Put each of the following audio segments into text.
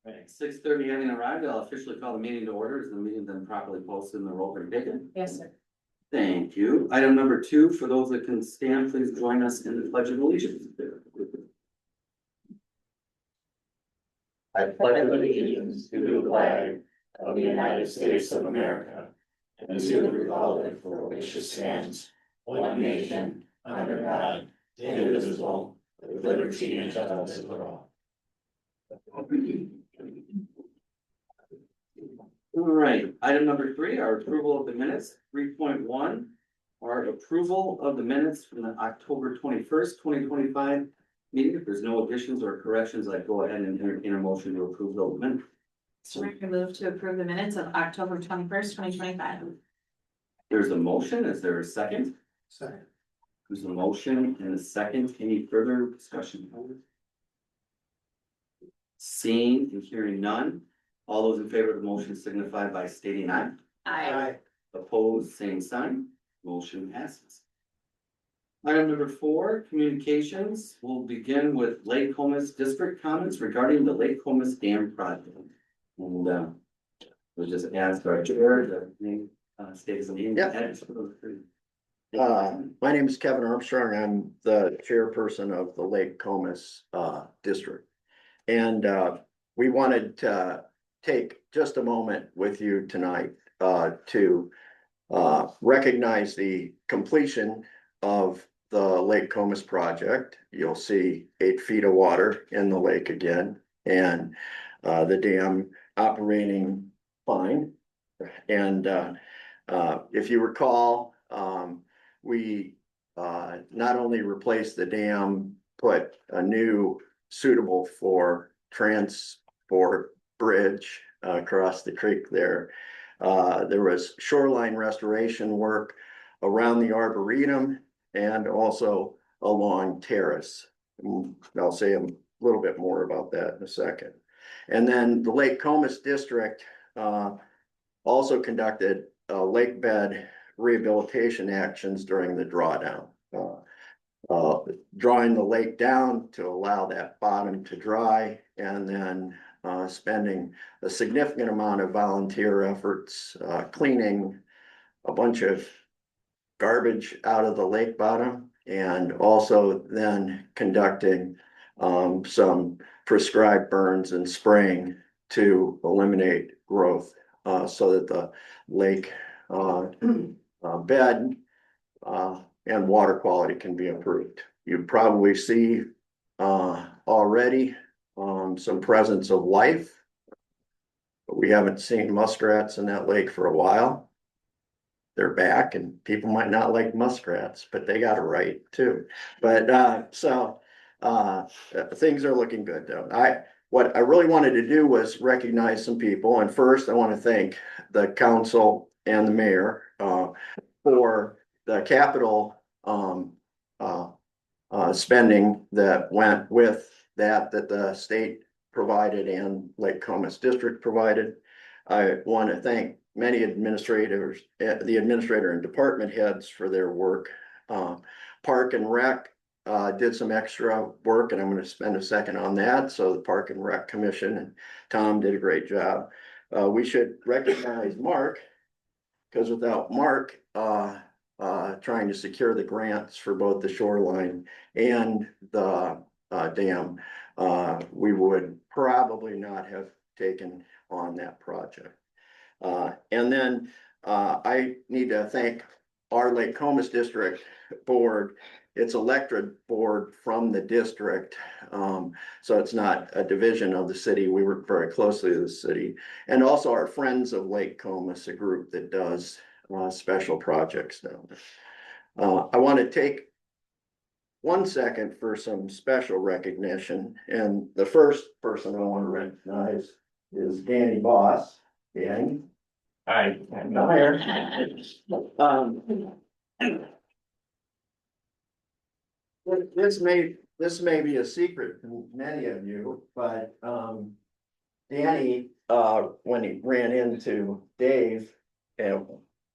Right, 6:30 having arrived, I'll officially call the meeting to order. Is the meeting then properly posted and the roll been taken? Yes, sir. Thank you. Item number 2, for those that can stand, please join us in the pledge of allegiance. I pledge allegiance to the flag of the United States of America and to the republic for which it stands, one nation, under God, indivisible, with liberty and justice for all. All right, item number 3, our approval of the minutes. 3.1, our approval of the minutes from the October 21st, 2025 meeting. If there's no additions or corrections, I'd go ahead and entertain a motion to approve those minutes. So we're gonna move to approve the minutes of October 21st, 2025. There's a motion. Is there a second? Second. There's a motion and a second. Any further discussion? Seeing and hearing none. All those in favor of the motion signify by stating aye. Aye. Opposed, same sign. Motion passes. Item number 4, communications. We'll begin with Lake Comus District comments regarding the Lake Comus Dam project. And we'll just ask our chair to name, state his name. Yep. My name is Kevin Armstrong. I'm the chairperson of the Lake Comus district. And we wanted to take just a moment with you tonight to recognize the completion of the Lake Comus project. You'll see 8 feet of water in the lake again, and the dam operating fine. And if you recall, we not only replaced the dam, put a new suitable for transport bridge across the creek there. There was shoreline restoration work around the Arboretum and also along Terrace. I'll say a little bit more about that in a second. And then the Lake Comus district also conducted lake bed rehabilitation actions during the drawdown. Drawing the lake down to allow that bottom to dry, and then spending a significant amount of volunteer efforts cleaning a bunch of garbage out of the lake bottom, and also then conducting some prescribed burns and spraying to eliminate growth so that the lake bed and water quality can be improved. You probably see already some presence of life, but we haven't seen muskrats in that lake for a while. They're back, and people might not like muskrats, but they got a right too. But things are looking good though. What I really wanted to do was recognize some people, and first I want to thank the council and the mayor for the capital spending that went with that the state provided and Lake Comus district provided. I want to thank many administrators, the administrator and department heads for their work. Park and Rec did some extra work, and I'm going to spend a second on that. So the Park and Rec Commission and Tom did a great job. We should recognize Mark, because without Mark trying to secure the grants for both the shoreline and the dam, we would probably not have taken on that project. And then I need to thank our Lake Comus district board. It's elected board from the district, so it's not a division of the city. We work very closely with the city, and also our Friends of Lake Comus, a group that does special projects down there. I want to take 1 second for some special recognition, and the first person I want to recognize is Danny Boss. Danny. Hi. This may be a secret to many of you, but Danny, when he ran into Dave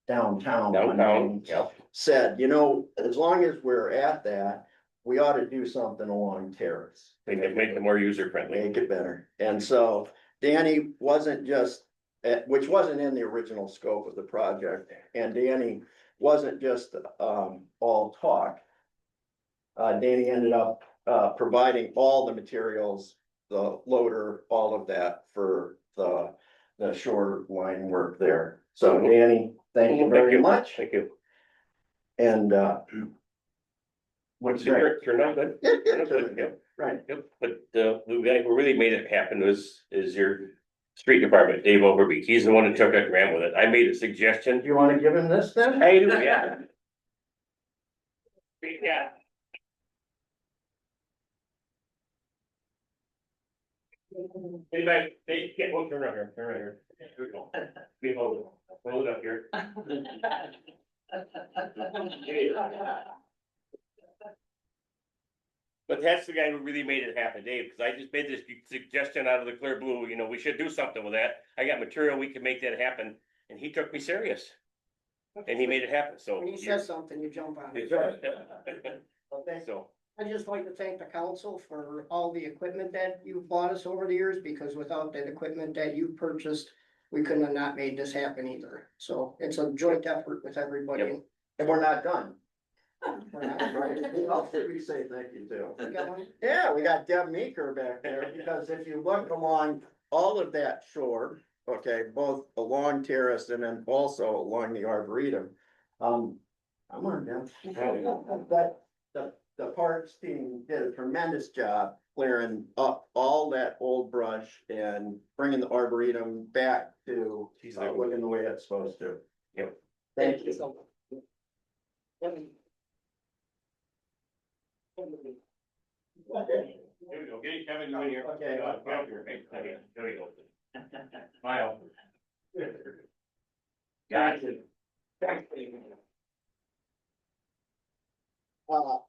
downtown, Downtown, yep. said, you know, as long as we're at that, we ought to do something along Terrace. Make it more user friendly. Make it better. And so Danny wasn't just, which wasn't in the original scope of the project, and Danny wasn't just, all talk. Danny ended up, providing all the materials, the loader, all of that for the shoreline work there. So Danny, thank you very much. Thank you. And, what's great. Turned out good. Yeah, Turned out good, yep. Right. Yep, but the guy who really made it happen is your street department, Dave Overbeek. He's the one that took it and ran with it. I made a suggestion. Do you want to give him this then? I do, yeah. Yeah. Anybody, they get one, turn around here, turn around here. Here we go. We hold it up here. But that's the guy who really made it happen, Dave, because I just made this suggestion out of the clear blue, you know, we should do something with that. I got material, we can make that happen, and he took me serious. And he made it happen, so. When he says something, you jump on it. So, I'd just like to thank the council for all the equipment that you've bought us over the years, because without that equipment that you purchased, we couldn't have not made this happen either. So it's a joint effort with everybody. Yep. And we're not done. We're not- I'll we say thank you too. You got one? Yeah, we got Deb Meeker back there, because if you look along all of that shore, okay, both along Terrace and then also along the Arboretum. Come on, Deb. The parks team did a tremendous job clearing up all that old brush and bringing the Arboretum back to looking the way it's supposed to. Yep. Thank you. here we go, get Kevin, you in here. Okay. Get up here. Hey, there you go. Smile. Gotcha.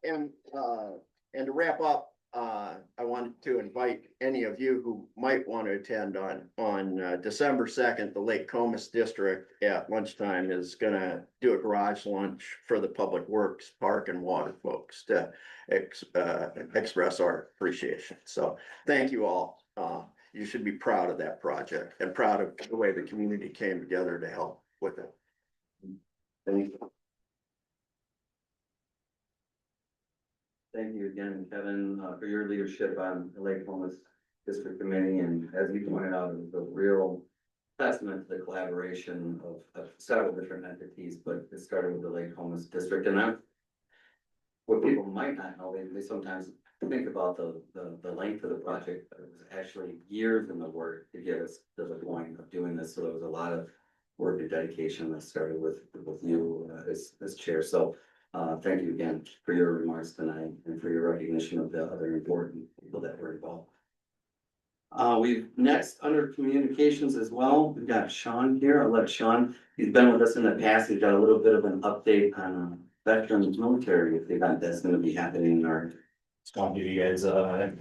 And to wrap up, I wanted to invite any of you who might want to attend on December 2nd, the Lake Comus District at lunchtime is gonna do a garage lunch for the Public Works, Park and Water folks to express our appreciation. So thank you all. You should be proud of that project and proud of the way the community came together to help with it. Thank you. Thank you again, Kevin, for your leadership on the Lake Homeless District Committee, and as you pointed out, it was a real testament to the collaboration of several different entities, but it started with the Lake Homeless District, and what people might not know, they sometimes think about the length of the project, but it was actually years in the work to get us to the point of doing this, so there was a lot of work and dedication that started with you as chair, so thank you again for your remarks tonight and for your recognition of the other important people that were involved. We've next under communications as well, we've got Sean here. I'll let Sean, he's been with us in the past. He's got a little bit of an update on veterans military event that's going to be happening in our. Just want to give you guys, I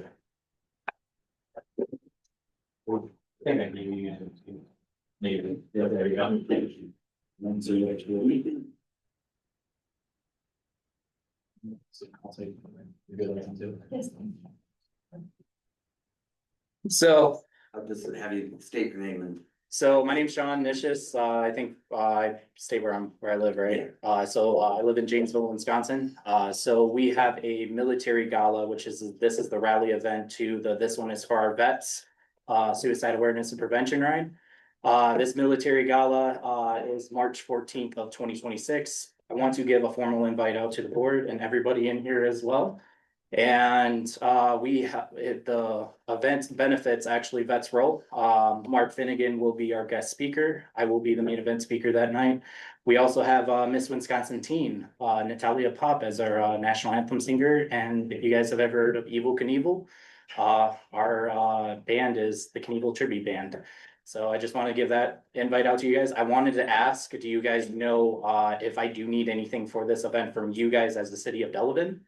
think I gave you, maybe, yeah, there you go. Thank you. And so you actually. So I'll take, you're good at too. So, I'll just have you state your name and. so my name's Sean Nishis, I think, I stay where I live, right? So I live in Janesville, Wisconsin. So we have a military gala, this is the rally event to this one is for our vets. Suicide awareness and prevention ride. This military gala, is March 14th of 2026. I want to give a formal invite out to the board and everybody in here as well. And we have the event benefits actually vets role. Mark Finnegan will be our guest speaker. I will be the main event speaker that night. We also have Miss Wisconsin Teen, Natalia Pop as our national anthem singer. And if you guys have ever heard of Evil Knievel, our band is the Knievel Tribute Band. So I just want to give that invite out to you guys. I wanted to ask, do you guys know if I do need anything for this event from you guys as the city of Delavan?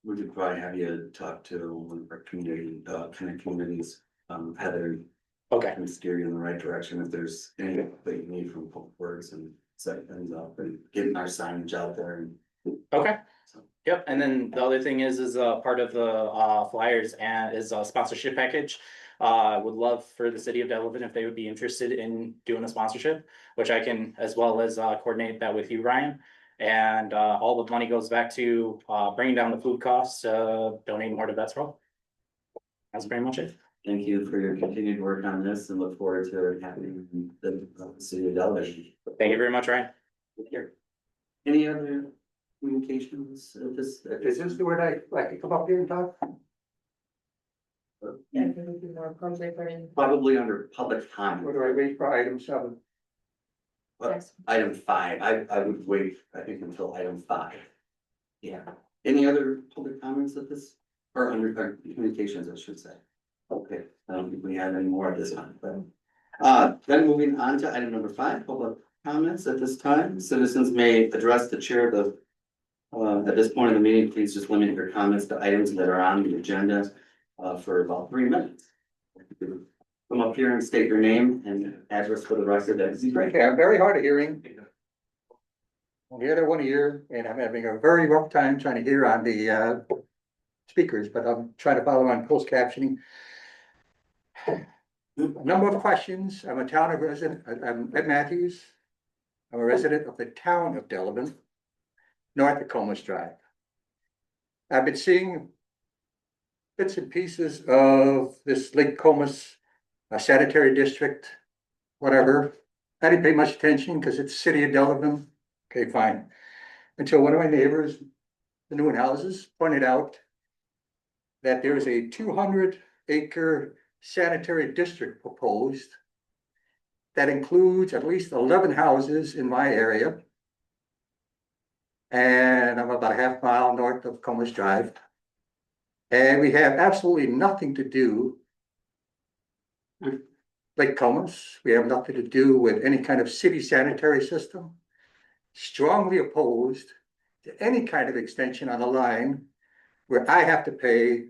We could probably have you talk to one of our communities, Heather. Okay, And steer you in the right direction if there's anything that you need from Public Works and setting things up and getting our signage out there and. Okay. Yep, and then the other thing is part of the flyers and is a sponsorship package. Would love for the city of Delavan if they would be interested in doing a sponsorship, which I can as well as coordinate that with you, Ryan. And all the money goes back to bringing down the food costs, donating more to Vets Row. That's pretty much it. Thank you for your continued work on this and look forward to it happening in the city of Delavan. Thank you very much, Ryan. Here. Any other communications at this? Is this the word I could come up here and talk? Probably under public comment. Or do I wait for item 7? Item 5, I would wait, I think, until item 5. Yeah. Any other public comments at this, or under, or communications, I should say? Okay, I don't think we have any more at this time, but. Then moving on to item number 5, public comments at this time. Citizens may address the chair of the. At this point in the meeting, please just limit your comments to items that are on the agenda, for about 3 minutes. Come up here and state your name and address for the record, that'd be great. Okay, I'm very hard of hearing. I'm the other one ear, and I'm having a very rough time trying to hear on the speakers, but I'm trying to follow on closed captioning. A number of questions. I'm a town of resident, I'm Ed Matthews. I'm a resident of the town of Delavan, north of Comus Drive. I've been seeing bits and pieces of this Lake Comus sanitary district, whatever. I didn't pay much attention because it's city of Delavan. Okay, fine. Until one of my neighbors, the new houses, pointed out that there is a 200-acre sanitary district proposed that includes at least 11 houses in my area. And I'm about a half mile north of Comus Drive. And we have absolutely nothing to do with Lake Comus. We have nothing to do with any kind of city sanitary system. Strongly opposed to any kind of extension on a line where I have to pay,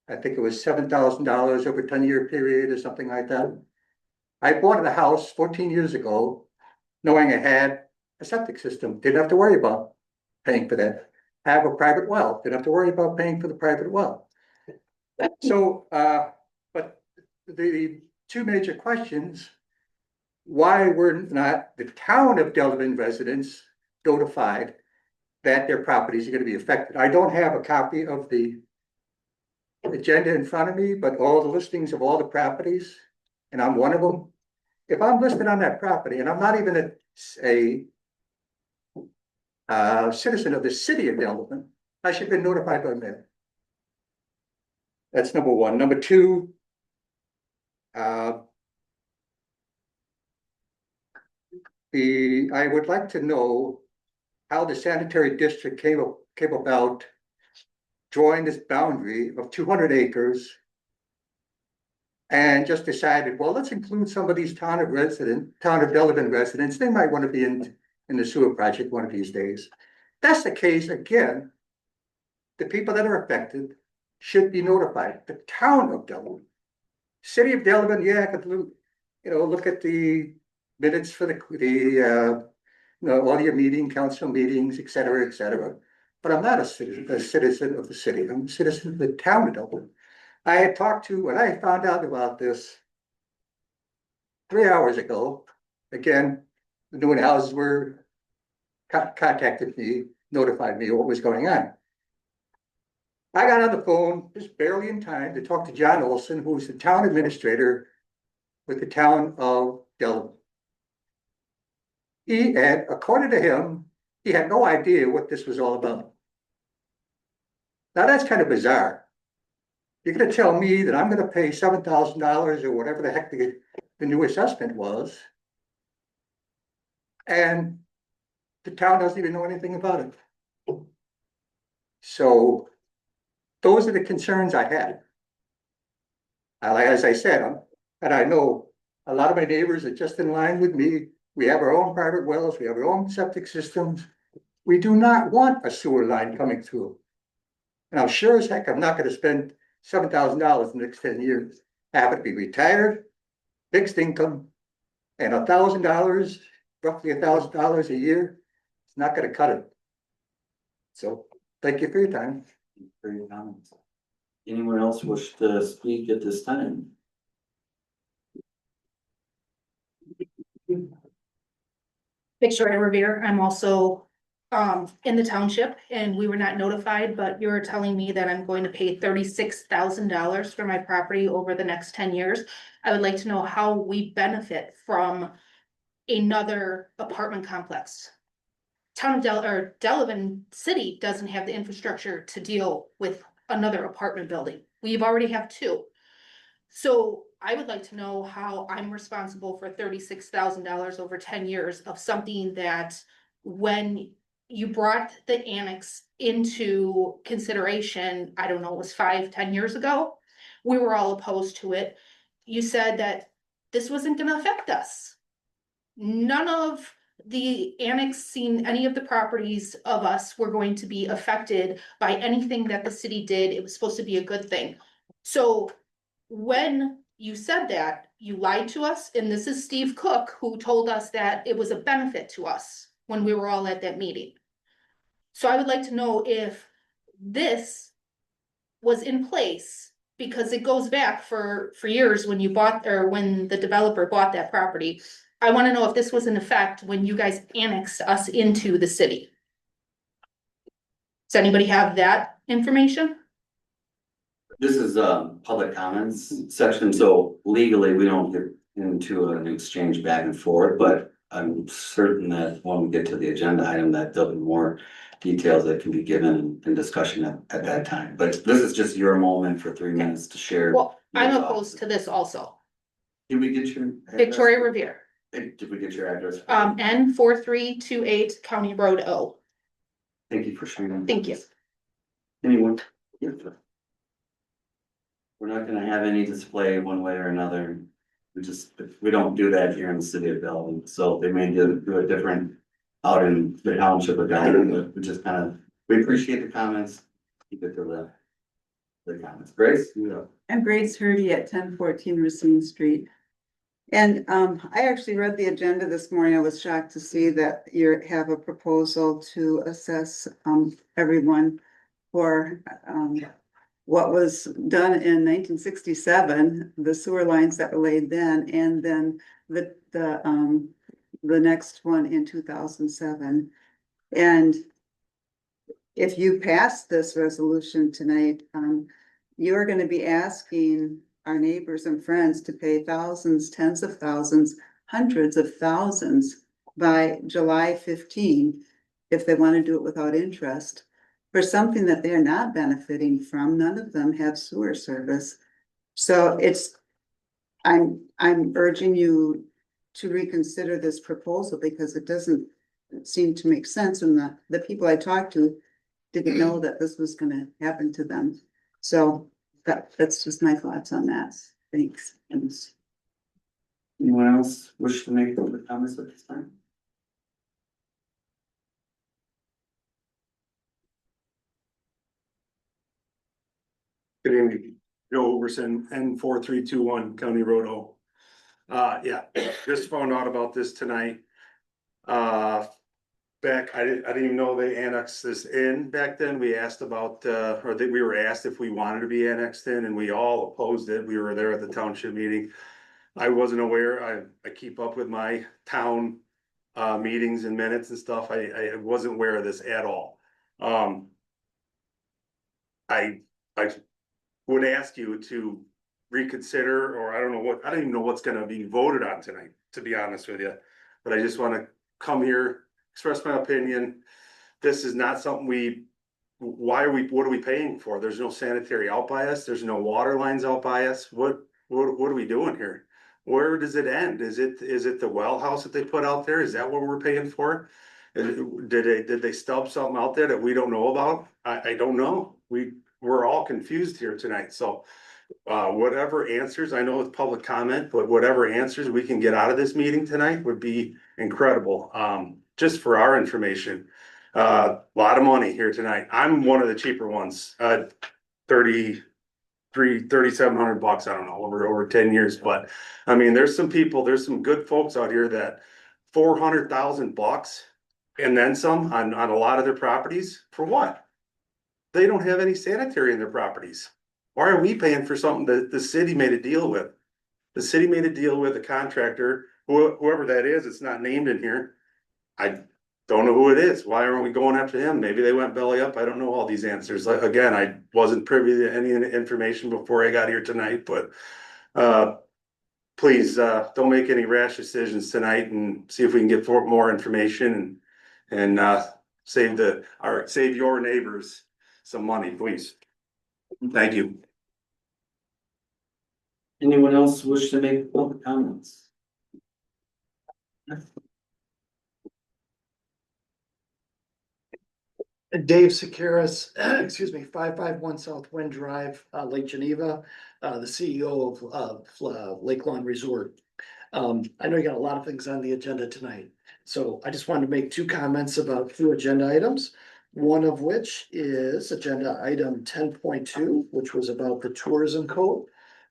I think it was $7,000 over a 10-year period or something like that. I bought a house 14 years ago, knowing I had a septic system, didn't have to worry about paying for that. I have a private well, didn't have to worry about paying for the private well. So, but the two major questions, why were not the town of Delavan residents notified that their properties are going to be affected? I don't have a copy of the agenda in front of me, but all the listings of all the properties, and I'm one of them. If I'm listed on that property and I'm not even a citizen of the city of Delavan, I should have been notified by mail. That's number one. Number two, I would like to know how the sanitary district came about drawing this boundary of 200 acres and just decided, well, let's include some of these town of Delavan residents. They might want to be in the sewer project one of these days. That's the case, again, the people that are affected should be notified. The town of Delavan, city of Delavan, yeah, I could, look at the minutes for all your council meetings, et cetera. But I'm not a citizen of the city. I'm a citizen of the town of Delavan. I had talked to, when I found out about this 3 hours ago, again, the new houses were contacted me, notified me what was going on. I got on the phone just barely in time to talk to John Olson, who's the town administrator with the town of Delavan. And according to him, he had no idea what this was all about. Now that's kind of bizarre. You're going to tell me that I'm going to pay $7,000 or whatever the heck the new assessment was, and the town doesn't even know anything about it. So those are the concerns I had. As I said, and I know a lot of my neighbors are just in line with me. We have our own private wells. We have our own septic systems. We do not want a sewer line coming through. And I'm sure as heck I'm not going to spend $7,000 in the next 10 years. I happen to be retired, fixed income, and $1,000, roughly $1,000 a year, it's not going to cut it. So, thank you for your time. For your comments. Anyone else wish to speak at this time? Victoria Revere, I'm also in the township and we were not notified, but you're telling me that I'm going to pay $36,000 for my property over the next 10 years. I would like to know how we benefit from another apartment complex. Town of Delavan City doesn't have the infrastructure to deal with another apartment building. We've already have two. So I would like to know how I'm responsible for $36,000 over 10 years of something that when you brought the annex into consideration, I don't know, it was 5, 10 years ago. We were all opposed to it. You said that this wasn't gonna affect us. None of the annexing any of the properties of us were going to be affected by anything that the city did. It was supposed to be a good thing. So when you said that, you lied to us, and this is Steve Cook who told us that it was a benefit to us when we were all at that meeting. So I would like to know if this was in place, because it goes back for years when you bought, or when the developer bought that property. I wanna know if this was in effect when you guys annexed us into the city. Does anybody have that information? This is public comments section, so legally, we don't get into an exchange back and forth, but I'm certain that when we get to the agenda item, that there'll be more details that can be given in discussion at that time. But this is just your moment for 3 minutes to share. Well, I'm your opposed thoughts. to this also. Did we get your? address? Victoria Revere, Did we get your address? N4328 County Road O. Thank you for sharing. Thank you. Anyone? Yeah. We're not gonna have any display one way or another. We don't do that here in the city of Delavan, so they may do it different out in the township of Delavan, but we just kind of, we appreciate the comments. Keep it to the comments. Grace? You I'm Grace Hurdy at 1014 Racine Street. And I actually read the agenda this morning. I was shocked to see that you have a proposal to assess everyone for what was done in 1967, the sewer lines that were laid then, and then the next one in 2007. And if you pass this resolution tonight, you're gonna be asking our neighbors and friends to pay thousands, tens of thousands, hundreds of thousands by July 15, if they want to do it without interest, for something that they're not benefiting from. None of them have sewer service. So I'm urging you to reconsider this proposal, because it doesn't seem to make sense, and the people I talked to didn't know that this was gonna happen to them. So that's just my thoughts on that. Thanks. Anyone else wish to make public comments at this time? Good evening, Joe Overson, N4321 County Road O. Yeah, just found out about this tonight. I didn't even know they annexed this in back then. We asked about, or that we were asked if we wanted to be annexed in, and we all opposed it. We were there at the township meeting. I wasn't aware. I keep up with my town meetings and minutes and stuff. I wasn't aware of this at all. I would ask you to reconsider, or I don't even know what's gonna be voted on tonight, to be honest with you. But I just wanna come here, express my opinion. This is not something what are we paying for? There's no sanitary out by us. There's no water lines out by us. What are we doing here? Where does it end? Is it the well house that they put out there? Is that what we're paying for? Did they stub something out there that we don't know about? I don't know. We're all confused here tonight, so whatever answers, I know it's public comment, but whatever answers we can get out of this meeting tonight would be incredible. Just for our information, a lot of money here tonight. I'm one of the cheaper ones, $3,700, I don't know, over 10 years, but I mean, there's some good folks out here that $400,000 and then some on a lot of their properties, for what? They don't have any sanitary in their properties. Why are we paying for something that the city made a deal with? The city made a deal with a contractor, whoever that is, it's not named in here. I don't know who it is. Why aren't we going after him? Maybe they went belly up. I don't know all these answers. Like, again, I wasn't privy to any information before I got here tonight, but please, don't make any rash decisions tonight and see if we can get more information and save save your neighbors some money, please. Thank you. Anyone else wish to make public comments? Dave Securis, excuse me, 551 South Wind Drive, Lake Geneva, the CEO of Lake Lawn Resort. I know you got a lot of things on the agenda tonight, so I just wanted to make two comments about two agenda items. One of which is agenda item 10.2, which was about the tourism code.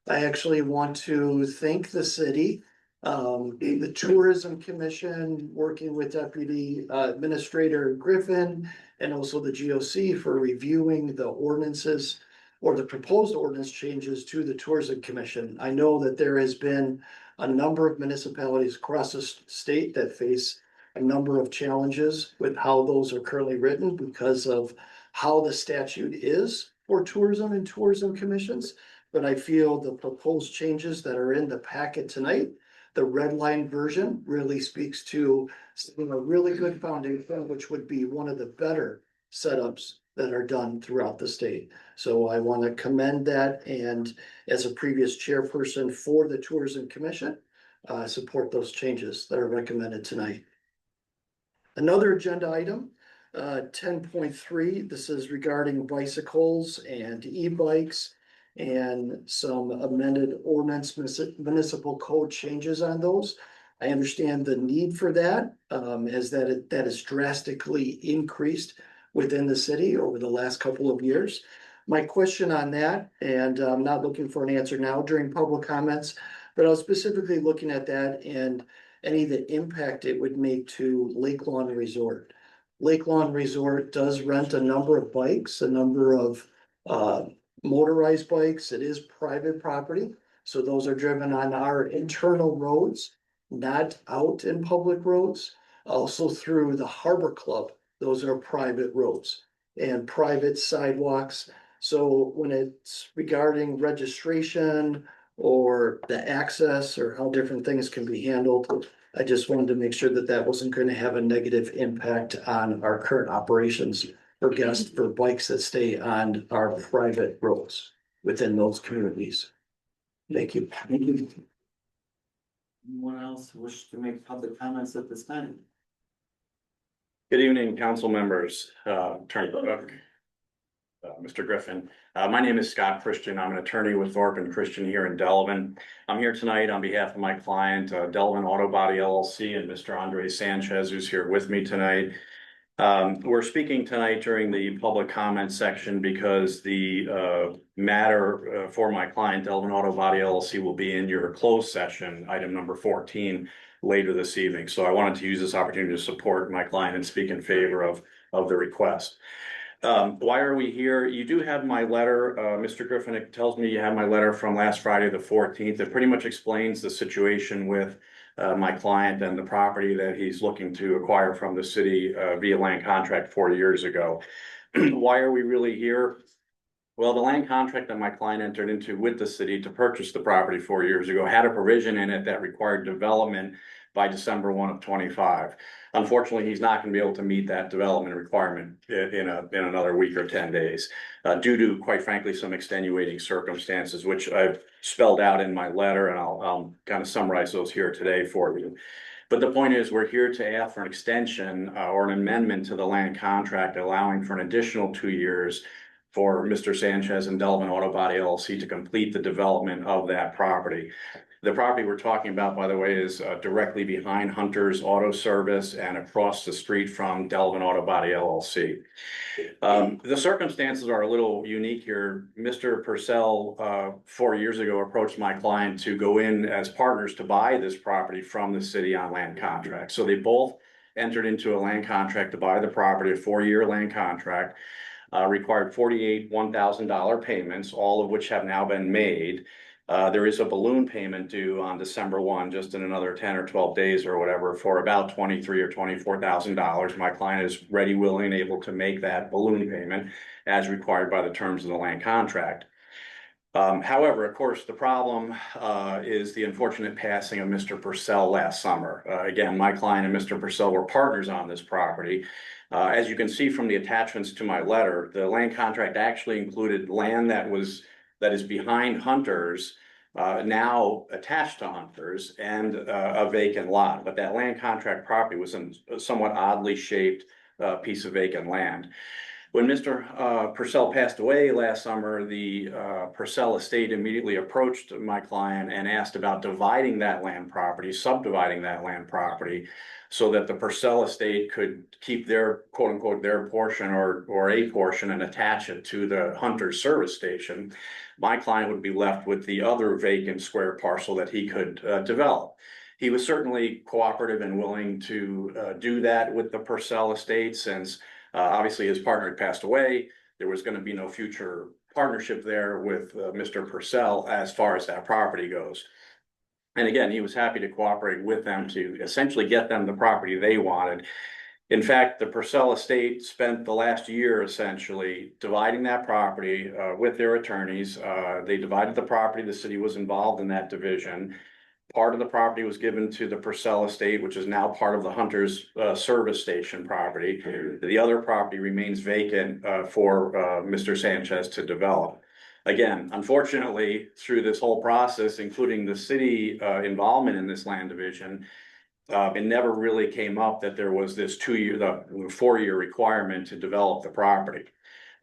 I actually want to thank the city, the Tourism Commission, working with Deputy Administrator Griffin, and also the GOC for reviewing the ordinances or the proposed ordinance changes to the Tourism Commission. I know that there has been a number of municipalities across the state that face a number of challenges with how those are currently written because of how the statute is for tourism and tourism commissions. But I feel the proposed changes that are in the packet tonight, the red line version, really speaks to a really good foundation, which would be one of the better setups that are done throughout the state. So I want to commend that, and as a previous chairperson for the Tourism Commission, support those changes that are recommended tonight. Another agenda item, 10.3, this is regarding bicycles and e-bikes and some amended ordinance municipal code changes on those. I understand the need for that, as that is drastically increased within the city over the last couple of years. My question on that, and I'm not looking for an answer now during public comments, but I was specifically looking at that and any of the impact it would make to Lake Lawn Resort. Lake Lawn Resort does rent a number of bikes, a number of motorized bikes. It is private property, so those are driven on our internal roads, not out in public roads. Also through the Harbor Club, those are private roads and private sidewalks. So when it's regarding registration or the access or how different things can be handled, I just wanted to make sure that that wasn't going to have a negative impact on our current operations for guests for bikes that stay on our private roads within those communities. Thank you. Thank you. Anyone else wish to make public comments at this time? Good evening, council members, Attorney Cook, Mr. Griffin. My name is Scott Christian. I'm an attorney with Thorpe and Christian here in Delavan. I'm here tonight on behalf of my client, Delavan Auto Body LLC, and Mr. Andre Sanchez, who's here with me tonight. We're speaking tonight during the public comment section because the matter for my client, Delavan Auto Body LLC, will be in your closed session, item number 14, later this evening. So I wanted to use this opportunity to support my client and speak in favor of the request. Why are we here? You do have my letter, Mr. Griffin. It tells me you have my letter from last Friday, the 14th. It pretty much explains the situation with my client and the property that he's looking to acquire from the city via land contract 4 years ago. Why are we really here? Well, the land contract that my client entered into with the city to purchase the property 4 years ago had a provision in it that required development by December 1 of 25. Unfortunately, he's not going to be able to meet that development requirement in another week or 10 days, due to, quite frankly, some extenuating circumstances, which I've spelled out in my letter, and I'll kind of summarize those here today for you. But the point is, we're here to ask for an extension or an amendment to the land contract, allowing for an additional 2 years for Mr. Sanchez and Delavan Auto Body LLC to complete the development of that property. The property we're talking about, by the way, is directly behind Hunter's Auto Service and across the street from Delavan Auto Body LLC. The circumstances are a little unique here. Mr. Purcell, 4 years ago, approached my client to go in as partners to buy this property from the city on land contract. So they both entered into a land contract to buy the property, a 4-year land contract. Required 48 $1,000 payments, all of which have now been made. There is a balloon payment due on December 1, just in another 10 or 12 days or whatever, for about $23,000 or $24,000. My client is ready, willing, and able to make that balloon payment as required by the terms of the land contract. However, of course, the problem is the unfortunate passing of Mr. Purcell last summer. Again, my client and Mr. Purcell were partners on this property. As you can see from the attachments to my letter, the land contract actually included land that is behind Hunter's, now attached to Hunter's, and a vacant lot. But that land contract property was in a somewhat oddly shaped piece of vacant land. When Mr. Purcell passed away last summer, the Purcell estate immediately approached my client and asked about dividing that land property, subdividing that land property, so that the Purcell estate could keep their quote unquote their portion or a portion and attach it to the Hunter service station. My client would be left with the other vacant square parcel that he could develop. He was certainly cooperative and willing to do that with the Purcell estate, since obviously his partner had passed away. There was going to be no future partnership there with Mr. Purcell as far as that property goes. And again, he was happy to cooperate with them to essentially get them the property they wanted. In fact, the Purcell estate spent the last year essentially dividing that property with their attorneys. They divided the property. The city was involved in that division. Part of the property was given to the Purcell estate, which is now part of the Hunter's service station property. The other property remains vacant for Mr. Sanchez to develop. Again, unfortunately, through this whole process, including the city involvement in this land division, it never really came up that there was this 4-year requirement to develop the property.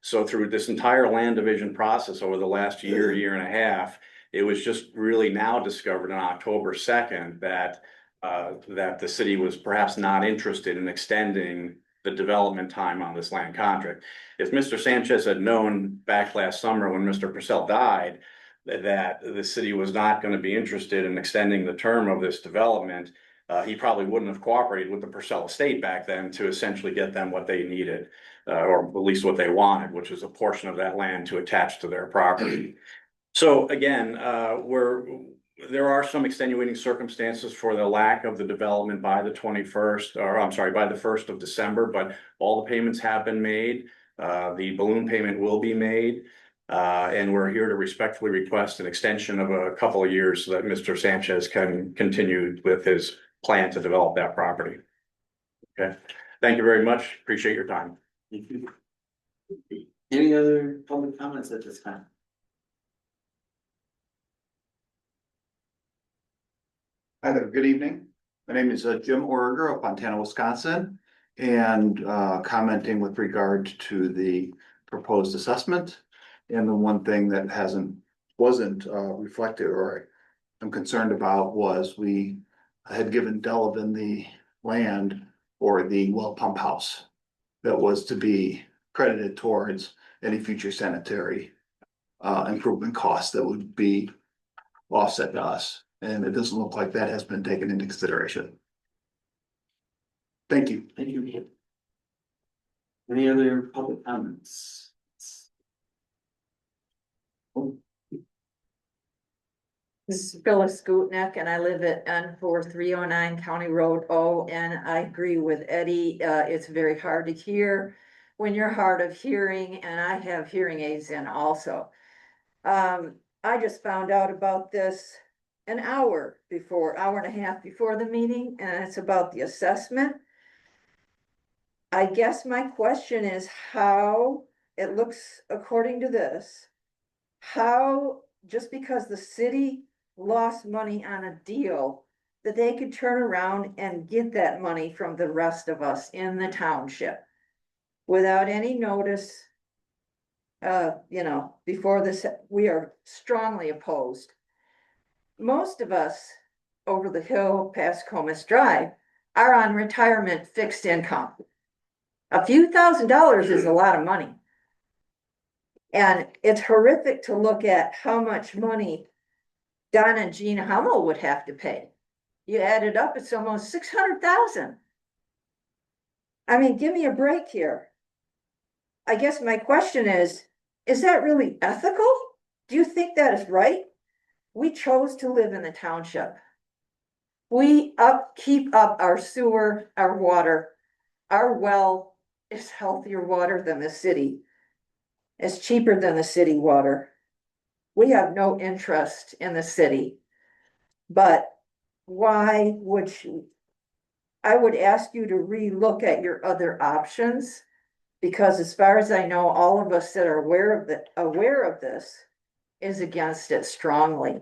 So through this entire land division process over the last year and a half, it was just really now discovered on October 2nd that the city was perhaps not interested in extending the development time on this land contract. If Mr. Sanchez had known back last summer when Mr. Purcell died that the city was not going to be interested in extending the term of this development, he probably wouldn't have cooperated with the Purcell estate back then to essentially get them what they needed, or at least what they wanted, which was a portion of that land to attach to their property. So again, there are some extenuating circumstances for the lack of the development by the 21st, or I'm sorry, by the 1st of December, but all the payments have been made. The balloon payment will be made. And we're here to respectfully request an extension of a couple of years so that Mr. Sanchez can continue with his plan to develop that property. Okay, thank you very much. Appreciate your time. Thank you. Any other public comments at this time? Hi there, good evening. My name is Jim Orger of Montana, Wisconsin, and commenting with regard to the proposed assessment. And the one thing that wasn't reflected or I'm concerned about was we had given Delavan the land for the well pump house that was to be credited towards any future sanitary improvement costs that would be offset to us. And it doesn't look like that has been taken into consideration. Thank you. Thank you. Any other public comments? This is Phyllis Gutnick and I live at N4309 County Road O, and I agree with Eddie. It's very hard to hear when you're hard of hearing, and I have hearing aids in also. I just found out about this an hour and a half before the meeting, and it's about the assessment. I guess my question is how it looks according to this, how just because the city lost money on a deal that they could turn around and get that money from the rest of us in the township without any notice. Before this, we are strongly opposed. Most of us over the hill past Comus Drive are on retirement fixed income. A few $1,000s is a lot of money. And it's horrific to look at how much money Don and Jean Hummel would have to pay. You add it up, it's almost $600,000. I mean, give me a break here. I guess my question is that really ethical? Do you think that is right? We chose to live in the township. We keep up our sewer, our water. Our well is healthier water than the city. It's cheaper than the city water. We have no interest in the city. But why would you? I would ask you to relook at your other options. Because as far as I know, all of us that are aware of this is against it strongly.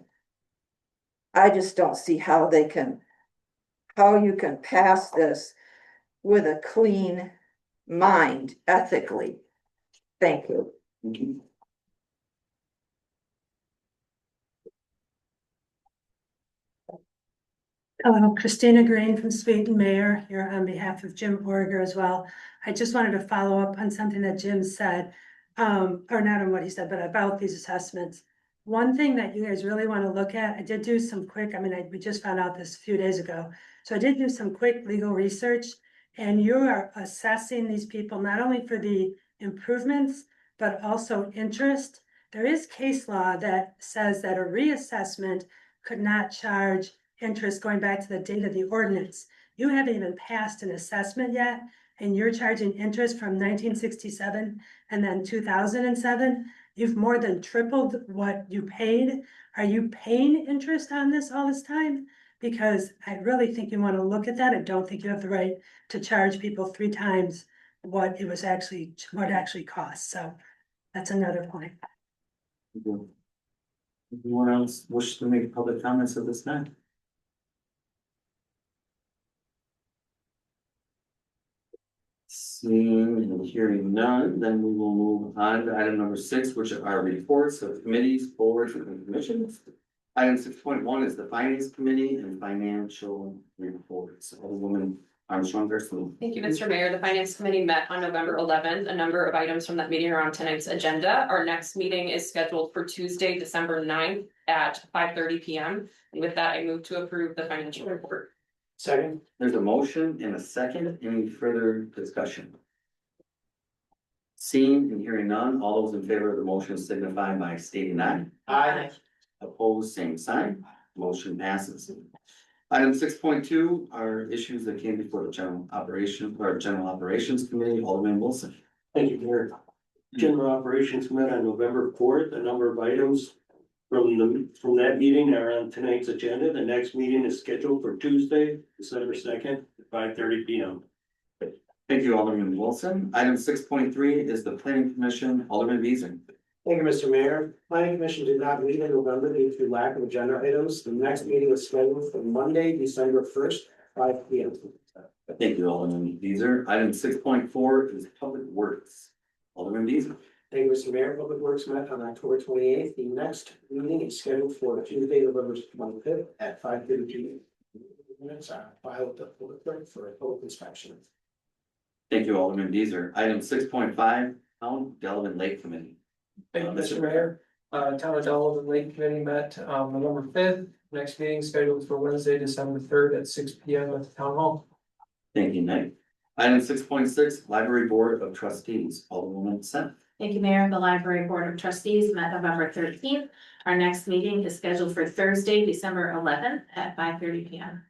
I just don't see how you can pass this with a clean mind ethically. Thank you. Hello, Christina Green from Sweeten Mayor here on behalf of Jim Orger as well. I just wanted to follow up on something that Jim said, or not on what he said, but about these assessments. One thing that you guys really want to look at, I did do some quick, we just found out this a few days ago. So I did do some quick legal research, and you are assessing these people not only for the improvements, but also interest. There is case law that says that a reassessment could not charge interest going back to the date of the ordinance. You haven't even passed an assessment yet, and you're charging interest from 1967 and then 2007. You've more than tripled what you paid. Are you paying interest on this all this time? Because I really think you want to look at that. I don't think you have the right to charge people 3 times what it actually costs. So that's another point. Anyone else wish to make public comments at this time? Seeing and hearing none, then we will move on to item number 6, which are reports of committees, boards, and commissions. Item 6.1 is the Finance Committee and financial reports. Alderwoman Armstrong Garcia. Thank you, Mr. Mayor. The Finance Committee met on November 11th. A number of items from that meeting are on tonight's agenda. Our next meeting is scheduled for Tuesday, December 9th at 5:30 p.m. And with that, I move to approve the financial report. Second. There's a motion and a second. Any further discussion? Seeing and hearing none, all those in favor of the motion signify by stating aye. Aye. Opposed, same sign. Motion passes. Item 6.2 are issues that came before the General Operations Committee. Alderman Wilson. Thank you, Mayor. General Operations met on November 4th. A number of items from that meeting are on tonight's agenda. The next meeting is scheduled for Tuesday, December 2nd at 5:30 p.m. Thank you, Alderman Wilson. Item 6.3 is the Planning Commission. Alderman Beasley. Thank you, Mr. Mayor. Planning Commission did not meet in November due to lack of agenda items. The next meeting is scheduled for Monday, December 1st, 5 p.m. Thank you, Alderman Beasley. Item 6.4 is Public Works. Alderman Beasley. Thank you, Mr. Mayor. Public Works met on October 28th. The next meeting is scheduled for Tuesday, November 25th at 5:30 p.m. Minutes are filed with the public clerk for a public inspection. Thank you, Alderman Beasley. Item 6.5, Delavan Lake Committee. Thank you, Mr. Mayor. Town of Delavan Lake Committee met November 5th. Next meeting scheduled for Wednesday, December 3rd at 6 p.m. at the town hall. Thank you, Knight. Item 6.6, Library Board of Trustees. Alderwoman Senth. Thank you, Mayor. The Library Board of Trustees met November 13th. Our next meeting is scheduled for Thursday, December 11th at 5:30 p.m.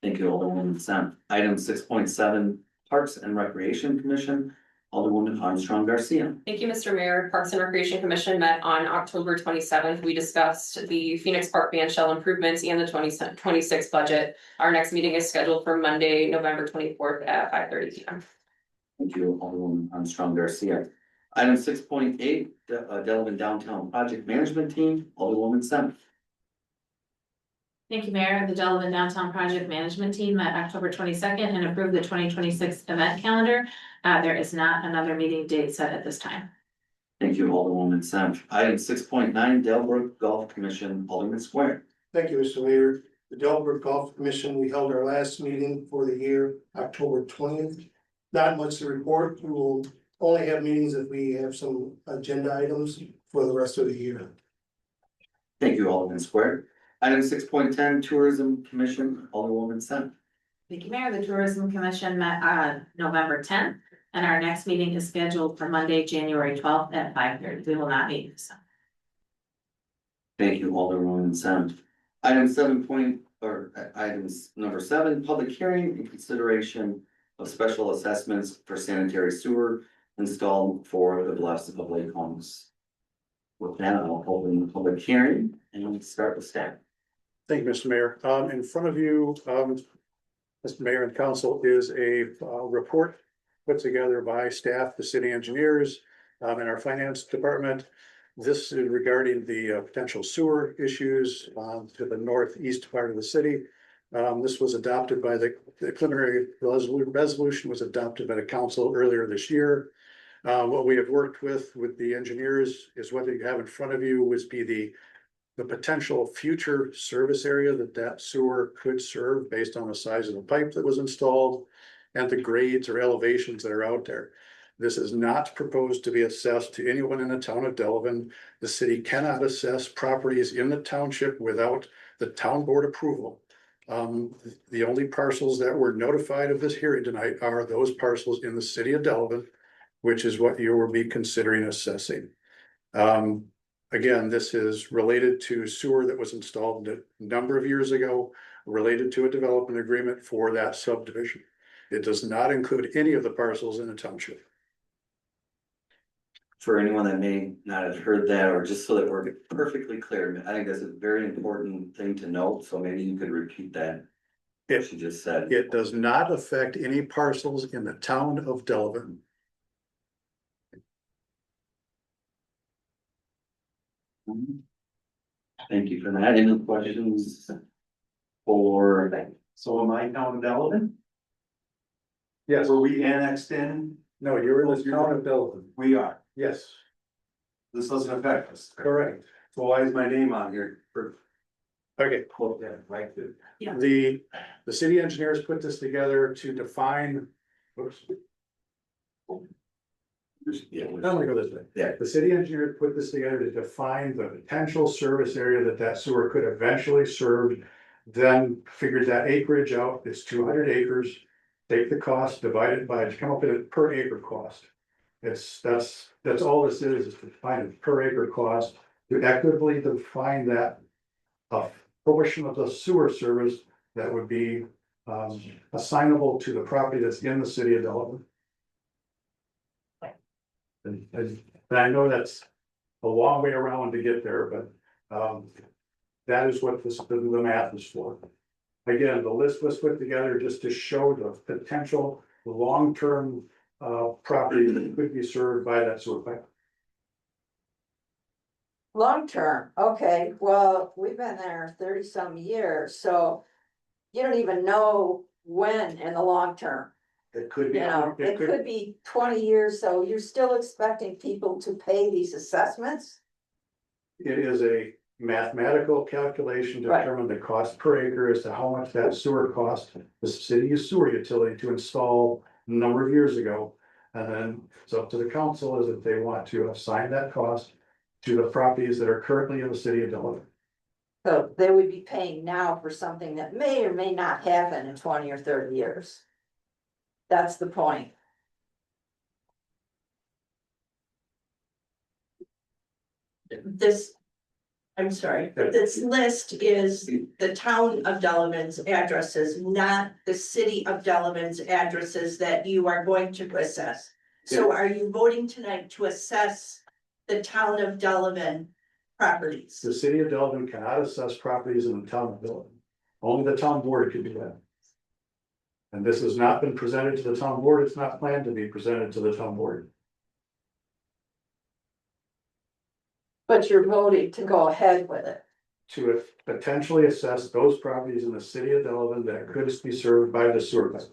Thank you, Alderwoman Senth. Item 6.7, Parks and Recreation Commission. Alderwoman Armstrong Garcia. Thank you, Mr. Mayor. Parks and Recreation Commission met on October 27th. We discussed the Phoenix Park band shell improvements and the 2026 budget. Our next meeting is scheduled for Monday, November 24th at 5:30 p.m. Thank you, Alderwoman Armstrong Garcia. Item 6.8, Delavan Downtown Project Management Team. Alderwoman Senth. Thank you, Mayor. The Delavan Downtown Project Management Team met October 22nd and approved the 2026 event calendar. There is not another meeting date set at this time. Thank you, Alderwoman Senth. Item 6.9, Delbrook Golf Commission. Alderman Square. Thank you, Mr. Mayor. The Delbrook Golf Commission, we held our last meeting for the year, October 20th. Not much to report. We will only have meetings if we have some agenda items for the rest of the year. Thank you, Alderman Square. Item 6.10, Tourism Commission. Alderwoman Senth. Thank you, Mayor. The Tourism Commission met on November tenth, and our next meeting is scheduled for Monday, January 12th at 5:30. We will not meet this time. Thank you, Alderwoman Sem. Items number 7, public hearing and consideration of special assessments for sanitary sewer installed for the blessed of Lake Holmes. With that, I'll open the public hearing and we'll start with staff. Thank you, Mr. Mayor. In front of you, Mr. Mayor and Council, is a report put together by staff, the city engineers, and our finance department. This is regarding the potential sewer issues to the northeast part of the city. This was adopted by the preliminary resolution was adopted by the council earlier this year. What we have worked with the engineers is what you have in front of you would be the potential future service area that sewer could serve based on the size of the pipe that was installed and the grades or elevations that are out there. This is not proposed to be assessed to anyone in the town of Delavan. The city cannot assess properties in the township without the town board approval. The only parcels that were notified of this hearing tonight are those parcels in the city of Delavan, which is what you will be considering assessing. Again, this is related to sewer that was installed a number of years ago, related to a development agreement for that subdivision. It does not include any of the parcels in the township. For anyone that may not have heard that, or just so that we're perfectly clear, I think that's a very important thing to note, so maybe you could repeat that. If you just said. It does not affect any parcels in the town of Delavan. Thank you for that. Any questions? For, So am I town of Delavan? Yes. Were we annexed in? No, you're in the town of Delavan. We are. Yes, This doesn't affect us. correct. So why is my name on here? Okay. Quote that, right? The city engineers put this together to define. Oops. yeah, I'm gonna go this way. Yeah. The city engineer put this together to define the potential service area that sewer could eventually serve. Then figured that acreage out, it's 200 acres. Take the cost, divide it by, to come up with a per acre cost. That's all this is to define a per acre cost, to equitably define that. A portion of the sewer service that would be assignable to the property that's in the city of Delavan. And I know that's a long way around to get there, but that is what the math is for. Again, the list was put together just to show the potential long-term property that could be served by that sewer pipe. Long term, okay, well, we've been there 30-some years, so you don't even know when in the long term. It could be. You know, it could be 20 years, so you're still expecting people to pay these assessments? It is a mathematical calculation to Right. determine the cost per acre as to how much that sewer cost the city's sewer utility to install a number of years ago. And then it's up to the council is if they want to assign that cost to the properties that are currently in the city of Delavan. So they would be paying now for something that may or may not happen in 20 or 30 years. That's the point. This, I'm sorry, this list is the town of Delavan's addresses, not the city of Delavan's addresses that you are going to assess. So are you voting tonight to assess the town of Delavan properties? The city of Delavan cannot assess properties in the town of Delavan. Only the town board can do that. And this has not been presented to the town board. It's not planned to be presented to the town board. But you're voting to go ahead with it. To potentially assess those properties in the city of Delavan that could be served by the sewer pipe.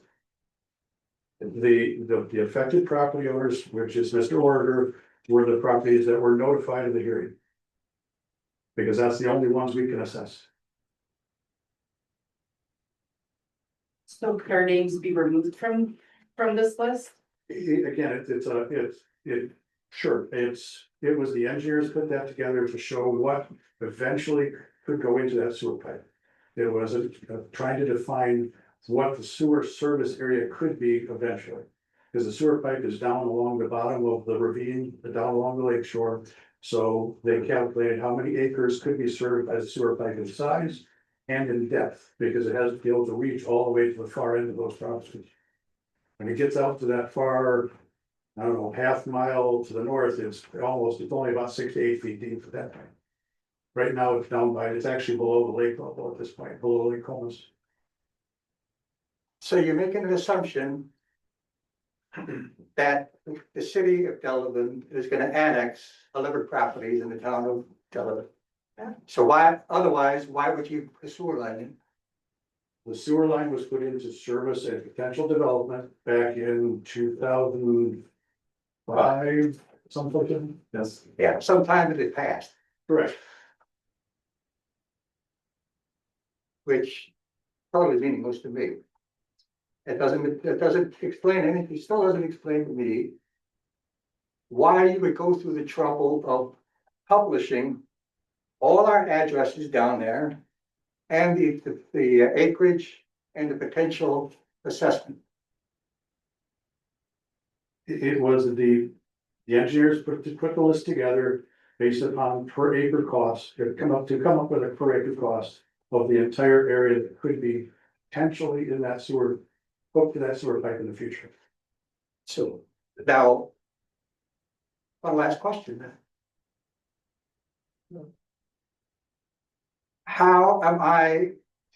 The affected property owners, which is Mr. Order, were the properties that were notified of the hearing. Because that's the only ones we can assess. So could our names be removed from this list? Again, it was the engineers put that together to show what eventually could go into that sewer pipe. It was trying to define what the sewer service area could be eventually. Because the sewer pipe is down along the bottom of the ravine, down along the lake shore. So they calculated how many acres could be served by the sewer pipe in size and in depth, because it has to be able to reach all the way to the far end of those properties. When it gets out to that far, I don't know, half mile to the north, it's only about 6 to 8 feet deep at that point. Right now, it's actually below the lake level at this point, below Lake Comus. So you're making an assumption that the city of Delavan is gonna annex 11 properties in the town of Delavan. So why would you put a sewer line in? The sewer line was put into service and potential development back in 2005, something. Yes. Yeah, sometime in the past, Correct. which totally meaningless to me. It doesn't explain anything, it still doesn't explain to me why you would go through the trouble of publishing all our addresses down there and the acreage and the potential assessment. It was the engineers put the list together based upon per acre costs, to come up with a per acre cost of the entire area that could be potentially in that sewer, hooked to that sewer pipe in the future. So now, one last question then. How am I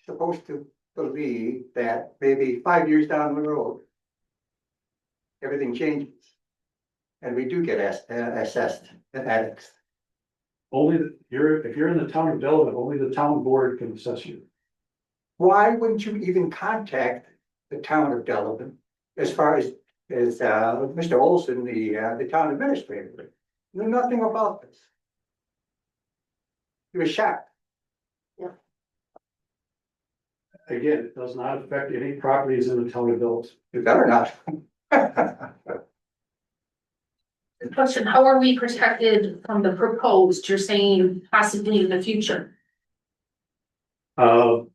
supposed to believe that maybe 5 years down the road, everything changes and we do get assessed and annexed? If you're in the town of Delavan, only the town board can assess you. Why wouldn't you even contact the town of Delavan as far as Mr. Olson, the town administrator? Knew nothing about this. He was shocked. Again, it does not affect any properties in the town of Delavan. You better not. Question, how are we protected from the proposed, you're saying possibly in the future? You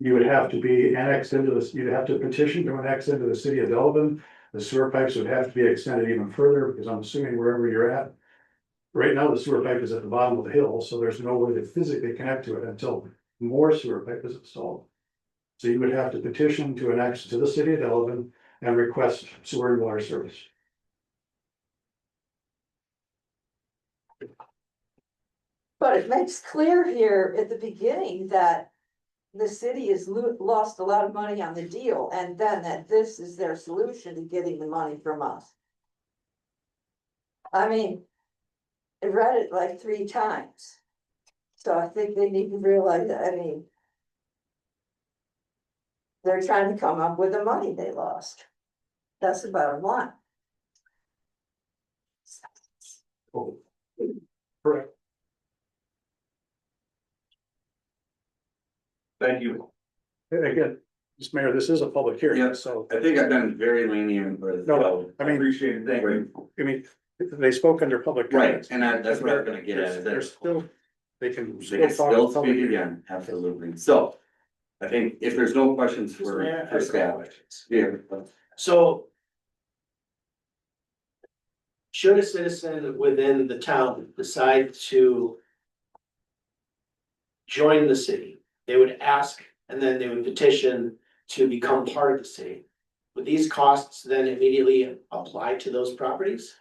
would have to be annexed into this, you'd have to petition to annex into the city of Delavan. The sewer pipes would have to be extended even further, because I'm assuming wherever you're at. Right now, the sewer pipe is at the bottom of the hill, so there's no way to physically connect to it until more sewer pipe is installed. So you would have to petition to annex to the city of Delavan and request sewer and water service. But it makes clear here at the beginning that the city has lost a lot of money on the deal, and then that this is their solution to getting the money from us. I mean, I read it like 3 times. So I think they need to realize that, I mean, they're trying to come up with the money they lost. That's the bottom line. Oh, correct. Thank you. Again, Mr. Mayor, this is a public hearing, Yeah, so. I think I've been very lenient with. No, I mean, appreciate it, thank you. I mean, they spoke under public Right, comments. and that's what I was gonna get at, is They're that still, they can they still can talk. still in public speak hearing. again, absolutely. So I think if there's no questions for staff. Yeah. So. Should a citizen within the town decide to join the city, they would ask and then they would petition to become part of the city. Would these costs then immediately apply to those properties?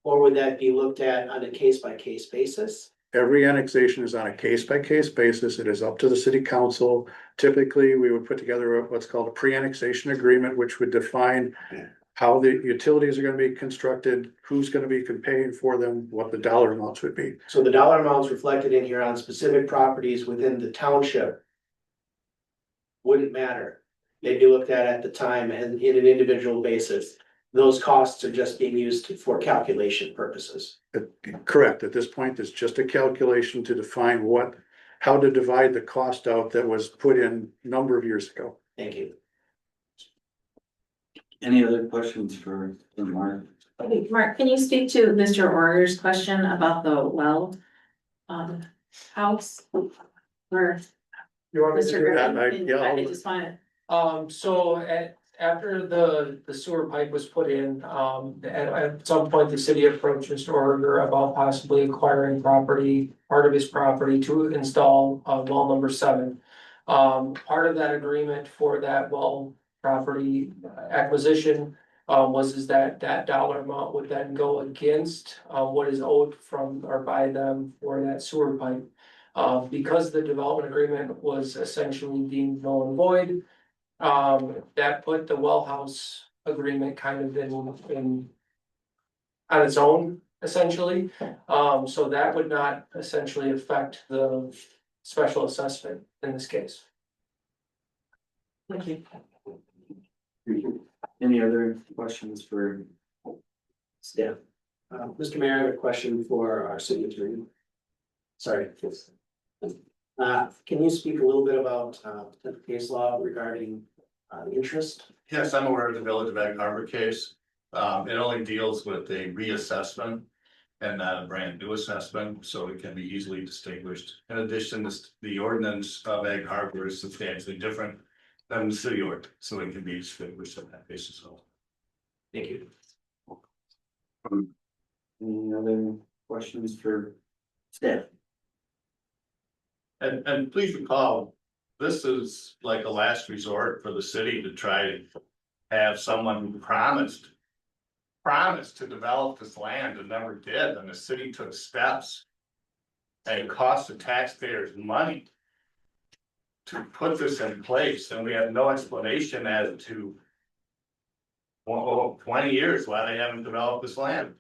Or would that be looked at on a case-by-case basis? Every annexation is on a case-by-case basis. It is up to the city council. Typically, we would put together what's called a pre-annexation agreement, which would define how the utilities are gonna be constructed, who's gonna be paying for them, what the dollar amounts would be. So the dollar amounts reflected in here on specific properties within the township wouldn't matter. They'd be looked at the time and in an individual basis. Those costs are just being used for calculation purposes. Correct. At this point, it's just a calculation to define how to divide the cost out that was put in a number of years ago. Thank you. Any other questions for Mark? Mark, can you speak to Mr. Order's question about the well? House? Or You want me to Mr. do that? Griffin, I just wanted, After the sewer pipe was put in, at some point, the city approached Mr. Orger about possibly acquiring property, part of his property to install, well number 7. Part of that agreement for that well property acquisition, was that dollar amount would then go against, what is owed from or by them for that sewer pipe. Because the development agreement was essentially deemed null and void, that put the well house agreement kind of in on its own, essentially. So that would not essentially affect the special assessment in this case. Thank you. Any other questions for staff? Mr. Mayor, I have a question for our city attorney. Sorry. Can you speak a little bit about, the case law regarding, interest? Yes, I'm aware of the Village of Egg Harbor case. It only deals with a reassessment and not a brand new assessment, so it can be easily distinguished. In addition, the ordinance of Egg Harbor is substantially different than the city ordinance, so it can be distinguished on that basis. Thank you. Any other questions for staff? And please recall, this is like a last resort for the city to try to have someone who promised to develop this land and never did, and the city took steps. And it cost the taxpayers money to put this in place, and we have no explanation as to 20 years why they haven't developed this land.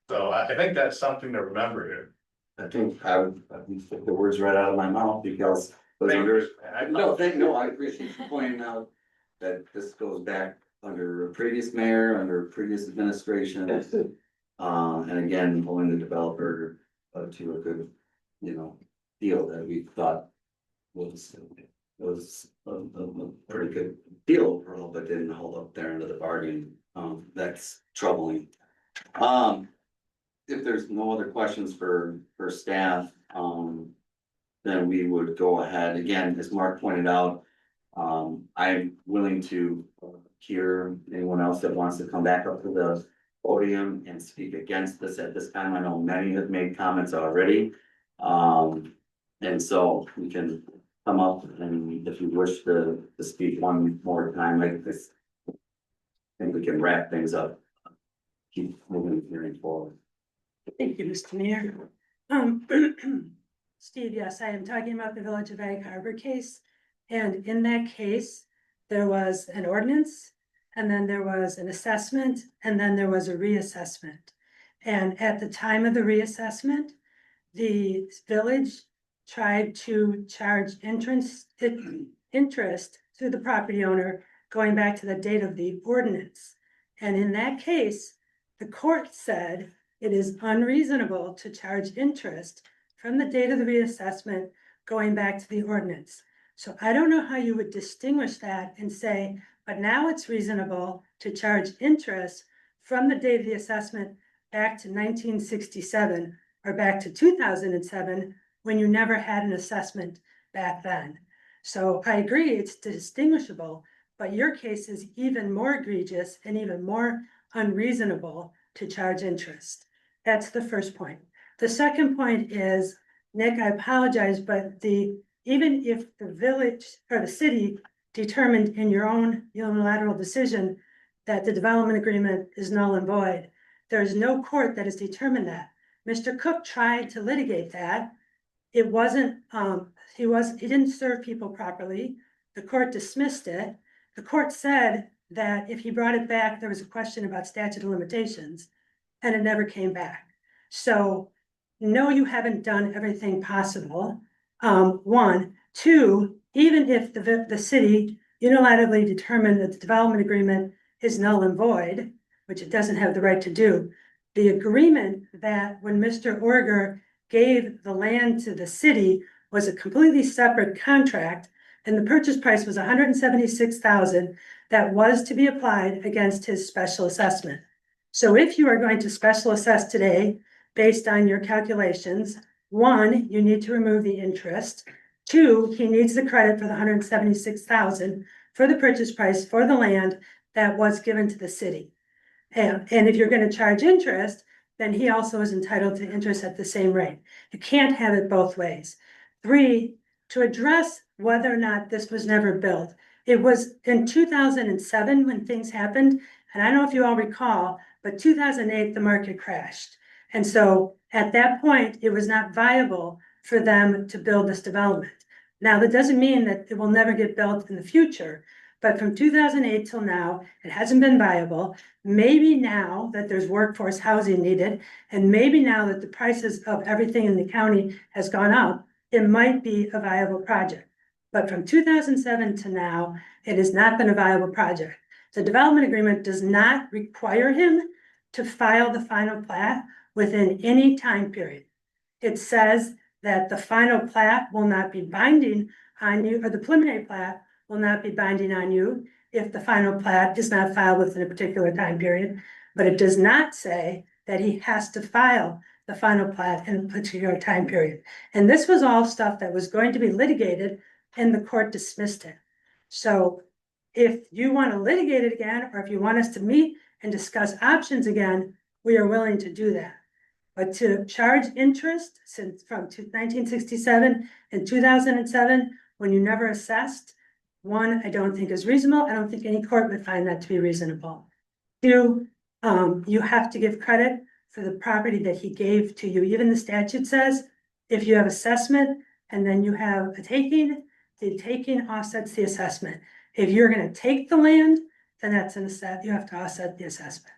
So I think that's something to remember here. I think I would take the words right out of my mouth because. No, I appreciate you pointing out that this goes back under a previous mayor, under previous administration. And again, pulling the developer to a good, deal that we thought was a pretty good deal overall, but didn't hold up their end of the bargain. That's troubling. If there's no other questions for staff, then we would go ahead. Again, as Mark pointed out, I'm willing to hear anyone else that wants to come back up to the podium and speak against this at this time. I know many have made comments already. And so we can come up and if you wish to speak one more time like this, I think we can wrap things up. Keep moving the hearing forward. Thank you, Mr. Mayor. Steve, yes, I am talking about the Village of Egg Harbor case. And in that case, there was an ordinance, and then there was an assessment, and then there was a reassessment. And at the time of the reassessment, the village tried to charge interest to the property owner going back to the date of the ordinance. And in that case, the court said it is unreasonable to charge interest from the date of the reassessment going back to the ordinance. So I don't know how you would distinguish that and say, but now it's reasonable to charge interest from the date of the assessment back to 1967 or back to 2007 when you never had an assessment back then. So I agree it's distinguishable, but your case is even more egregious and even more unreasonable to charge interest. That's the first point. The second point is, Nick, I apologize, but even if the village or the city determined in your own unilateral decision that the development agreement is null and void, there is no court that has determined that. Mr. Cook tried to litigate that. It wasn't, he didn't serve people properly. The court dismissed it. The court said that if he brought it back, there was a question about statute of limitations, and it never came back. So no, you haven't done everything possible. One, two, even if the city unilaterally determined that the development agreement is null and void, which it doesn't have the right to do, the agreement that when Mr. Orger gave the land to the city was a completely separate contract, and the purchase price was $176,000 that was to be applied against his special assessment. So if you are going to special assess today, based on your calculations, one, you need to remove the interest. Two, he needs the credit for the $176,000 for the purchase price for the land that was given to the city. And if you're gonna charge interest, then he also is entitled to interest at the same rate. You can't have it both ways. 3, to address whether or not this was never built. It was in 2007 when things happened, and I don't know if you all recall, but 2008, the market crashed. And so at that point, it was not viable for them to build this development. Now, that doesn't mean that it will never get built in the future, but from 2008 till now, it hasn't been viable. Maybe now that there's workforce housing needed, and maybe now that the prices of everything in the county has gone up, it might be a viable project. But from 2007 to now, it has not been a viable project. The development agreement does not require him to file the final plat within any time period. It says that the final plat will not be binding on you, or the preliminary plat will not be binding on you if the final plat is not filed within a particular time period. But it does not say that he has to file the final plat in a particular time period. And this was all stuff that was going to be litigated and the court dismissed it. So if you want to litigate it again, or if you want us to meet and discuss options again, we are willing to do that. But to charge interest since from 1967 and 2007, when you never assessed, 1, I don't think is reasonable. I don't think any court would find that to be reasonable. 2, you have to give credit for the property that he gave to you. Even the statute says, if you have assessment and then you have a taking, the taking offsets the assessment. If you're gonna take the land, then that's an asset, you have to offset the assessment.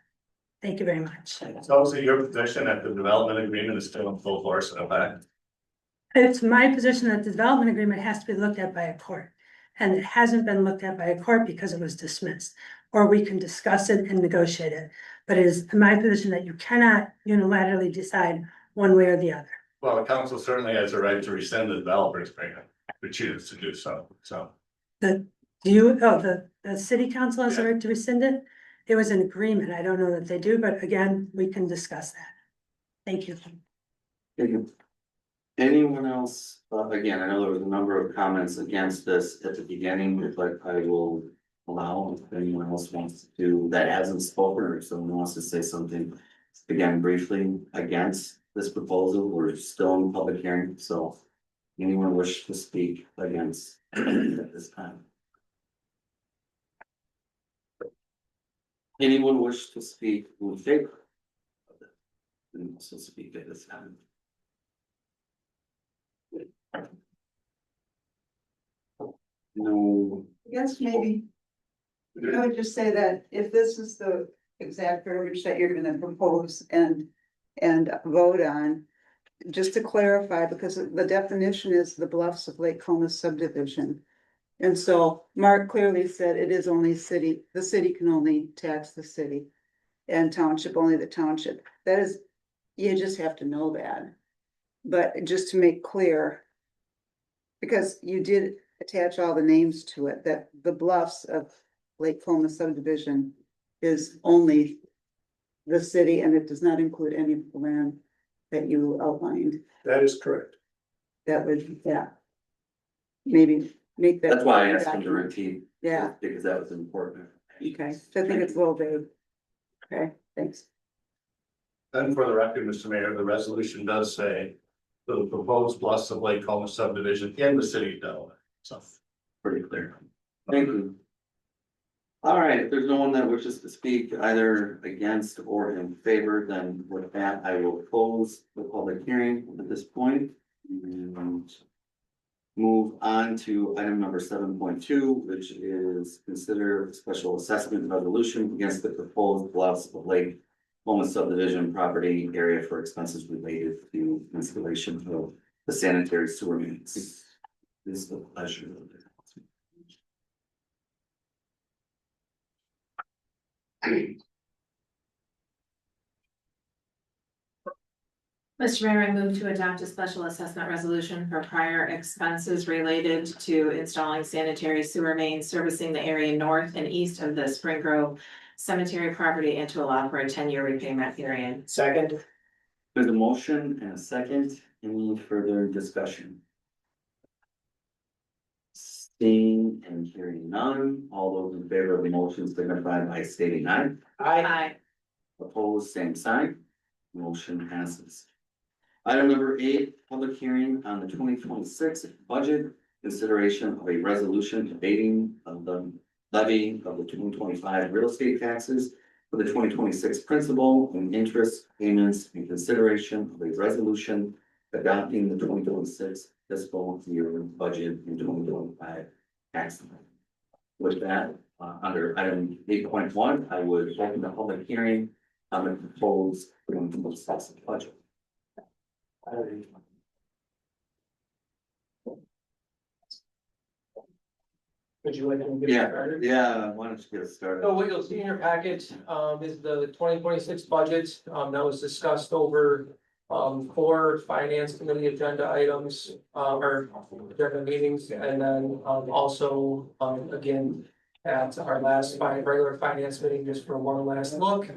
Thank you very much. So is it your position that the development agreement is still in full force and effect? It's my position that the development agreement has to be looked at by a court. And it hasn't been looked at by a court because it was dismissed. Or we can discuss it and negotiate it. But it is my position that you cannot unilaterally decide one way or the other. Well, the council certainly has a right to rescind the developer's agreement, if we choose to do so, The city council has a right to rescind it? It was an agreement. I don't know that they do, but again, we can discuss that. Thank you. Thank you. Anyone else? Again, I know there was a number of comments against this at the beginning, but I will allow if anyone else wants to, that hasn't spoken, or if someone wants to say something. Again, briefly against this proposal, we're still in public hearing, so anyone wish to speak against at this time? Anyone wish to speak in favor of it? And also speak at this time. No. Yes, maybe. I would just say that if this is the exact verbiage that you're gonna propose and vote on, just to clarify, because the definition is the Bluffs of Lake Comus subdivision. And so Mark clearly said it is only city, the city can only tax the city, and township only the township. That is, you just have to know that. But just to make clear, because you did attach all the names to it, that the Bluffs of Lake Comus subdivision is only the city, and it does not include any of the land that you outlined. That is correct. That would, yeah. Maybe make that. That's why I asked him to repeat. Yeah. Because that was important. Okay, so I think it's a little vague. Okay, thanks. Then for the record, Mr. Mayor, the resolution does say the proposed Bluffs of Lake Comus subdivision in the city of Delavan, so. Pretty clear. Thank you. All right, if there's no one that wishes to speak either against or in favor, then with that, I will close the public hearing at this point. And move on to item number 7.2, which is consider special assessment resolution against the proposed Bluffs of Lake Comus subdivision property area for expenses related to installation of the sanitary sewer mains. This is the pleasure of it. Mr. Mayor, I move to adopt a special assessment resolution for prior expenses related to installing sanitary sewer mains servicing the area north and east of the Spring Grove Cemetery property and to allow for a 10-year repayment period. Second. There's a motion and a second. Any further discussion? Seeing and hearing none, all those in favor of the motion signify by stating aye. Aye. Opposed, same sign. Motion passes. Item number 8, public hearing on the 2026 budget, consideration of a resolution abating of the levy of the 2025 real estate taxes for the 2026 principal and interest payments, and consideration of a resolution adopting the 2026 fiscal year budget and 2025 tax levy. With that, under item 8.1, I would open the public hearing on the proposed 2026 budget. Would you like to get Yeah, started? yeah, why don't you get started? So what you'll see in your packet, is the 2026 budget, that was discussed over, 4 finance committee agenda items, or agenda meetings, and then, also, again, at our last regular finance meeting, just for one last look.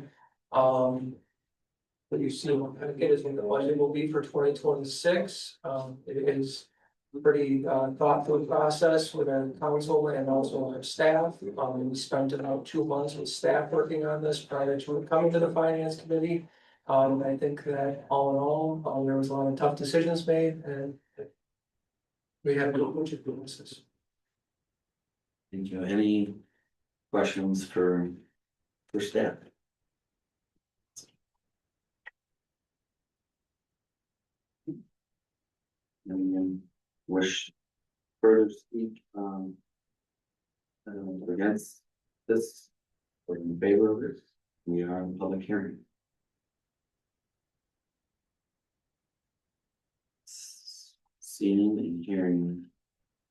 What you see, what kind of get is what the budget will be for 2026. It is pretty thoughtful process with our council and also our staff. We spent about 2 months with staff working on this prior to it coming to the finance committee. I think that all in all, there was a lot of tough decisions made, and we have no budget witnesses. Thank you. Any questions for staff? Anyone wish further to speak, against this or in favor of it? We are in public hearing. Seeing and hearing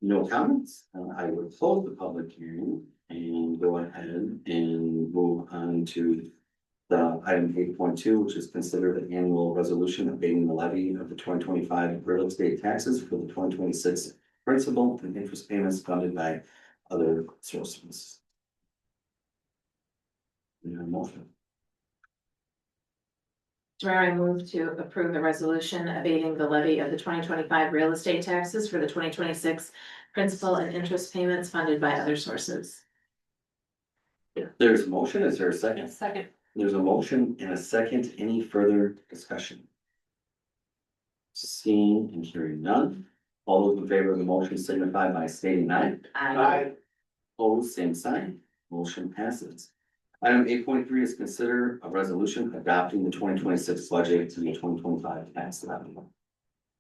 no comments, I would close the public hearing and go ahead and move on to the item 8.2, which is consider the annual resolution abating the levy of the 2025 real estate taxes for the 2026 principal and interest payments funded by other sources. Motion. Mr. Mayor, I move to approve the resolution abating the levy of the 2025 real estate taxes for the 2026 principal and interest payments funded by other sources. There's a motion. Is there a second? Second. There's a motion and a second. Any further discussion? Seeing and hearing none. All those in favor of the motion signify by stating aye. Aye. Opposed, same sign. Motion passes. Item 8.3 is consider a resolution adopting the 2026 budget to the 2025 tax levy.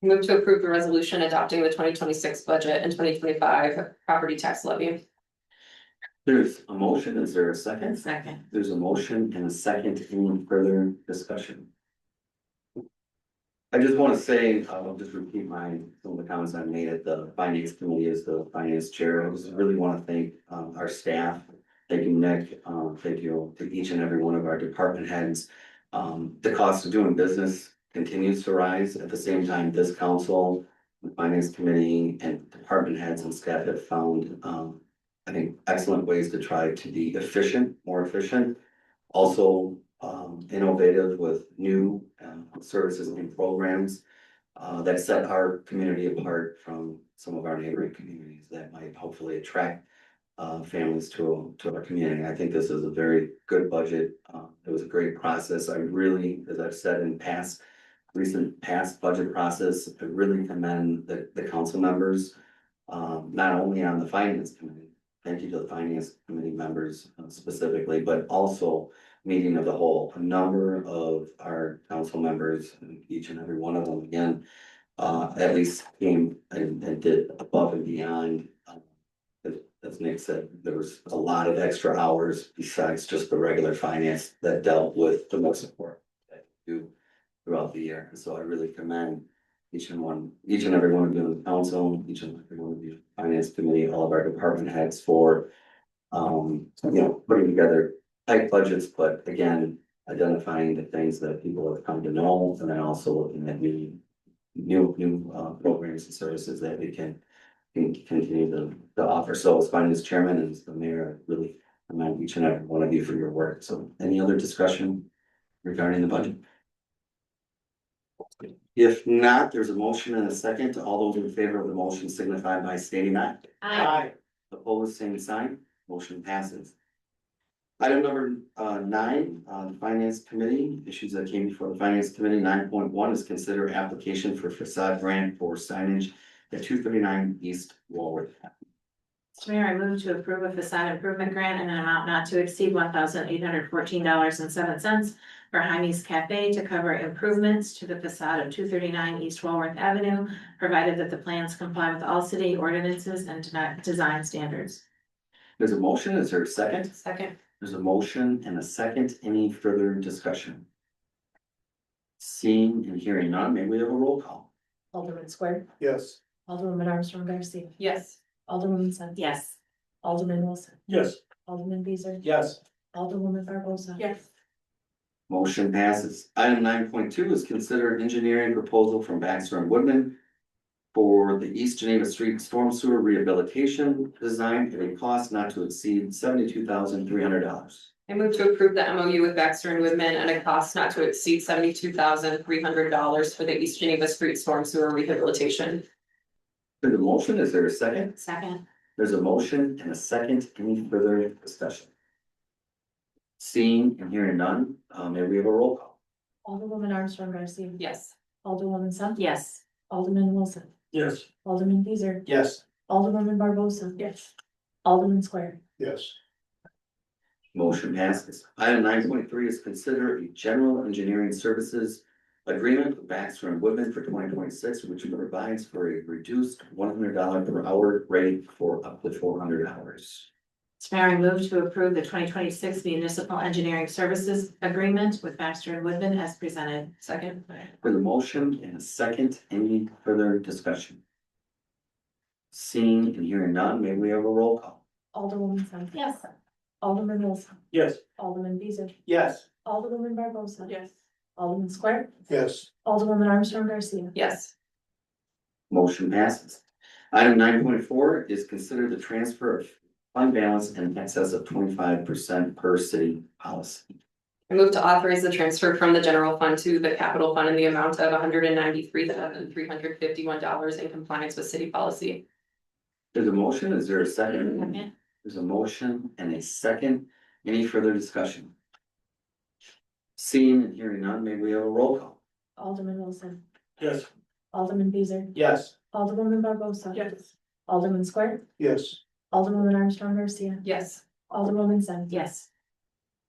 Move to approve the resolution adopting the 2026 budget and 2025 property tax levy. There's a motion. Is there a second? Second. There's a motion and a second. Any further discussion? I just want to say, I'll just repeat some of the comments I made at the finance committee as the finance chair. I just really want to thank our staff. Thank you, Nick. Thank you to each and every one of our department heads. The cost of doing business continues to rise. At the same time, this council, the finance committee, and department heads and staff have found, I think, excellent ways to try to be efficient, more efficient. Also, innovative with new services and programs that set our community apart from some of our neighboring communities that might hopefully attract families to our community. I think this is a very good budget. It was a great process. I really, as I've said in recent past budget process, I really commend the council members, not only on the finance committee. Thank you to the finance committee members specifically, but also meeting of the whole. A number of our council members, each and every one of them, again, at least came and did above and beyond. As Nick said, there was a lot of extra hours besides just the regular finance that dealt with the most support that you do throughout the year. And so I really commend each and every one of you on the council, each and every one of you finance committee, all of our department heads for putting together tight budgets, but again, identifying the things that people have come to know, and then also looking at new programs and services that we can continue to offer. So as finance chairman and as the mayor, I really commend each and every one of you for your work. So any other discussion regarding the budget? If not, there's a motion and a second. All those in favor of the motion signify by stating aye. Aye. Opposed, same sign, motion passes. Item number 9, the Finance Committee, issues that came before the Finance Committee, 9.1 is consider application for facade grant for signage at 239 East Walworth. Mr. Mayor, I move to approve a facade improvement grant in an amount not to exceed $1,814.07 for Jaime's Cafe to cover improvements to the facade of 239 East Walworth Avenue, provided that the plans comply with all city ordinances and design standards. There's a motion, is there a second? Second. There's a motion and a second, any further discussion? Seeing and hearing none, may we have a roll call? Alderman Square, Yes. Alderwoman Armstrong Garcia, Yes. Alderwoman Sun. Yes. Alderman Wilson, Yes. Alderman Beezer. Yes. Alderwoman Barbosa. Yes. Motion passes. Item 9.2 is consider engineering proposal from Baxter and Woodman for the East Geneva Street Storm Sewer Rehabilitation Design at a cost not to exceed $72,300. I move to approve the MOU with Baxter and Woodman at a cost not to exceed $72,300 for the East Geneva Street Storm Sewer Rehabilitation. There's a motion, is there a second? Second. There's a motion and a second, any further discussion? Seeing and hearing none, may we have a roll call? Alderwoman Armstrong Garcia. Yes. Alderwoman Sun. Yes. Alderman Wilson, Yes. Alderman Beezer. Yes. Alderwoman Barbosa. Yes. Alderman Square. Yes. Motion passes. Item 9.3 is consider a general engineering services agreement with Baxter and Woodman for 2026, which provides for a reduced $100 per hour rate for up to 400 hours. Mr. Mayor, I move to approve the 2026 Municipal Engineering Services Agreement with Baxter and Woodman as presented. Second. For the motion and a second, any further discussion? Seeing and hearing none, may we have a roll call? Alderwoman Sun. Yes. Alderman Wilson, Yes. Alderman Beezer. Yes. Alderwoman Barbosa. Yes. Alderman Square, Yes. Alderwoman Armstrong Garcia. Yes. Motion passes. Item 9.4 is consider the transfer of fund balance in excess of 25% per city policy. I move to authorize the transfer from the general fund to the capital fund in the amount of $193,351 in compliance with city policy. There's a motion, is there a second? Second. There's a motion and a second, any further discussion? Seeing and hearing none, may we have a roll call? Alderman Wilson, Yes. Alderman Beezer. Yes. Alderwoman Barbosa. Yes. Alderman Square, Yes. Alderwoman Armstrong Garcia. Yes. Alderwoman Sun. Yes.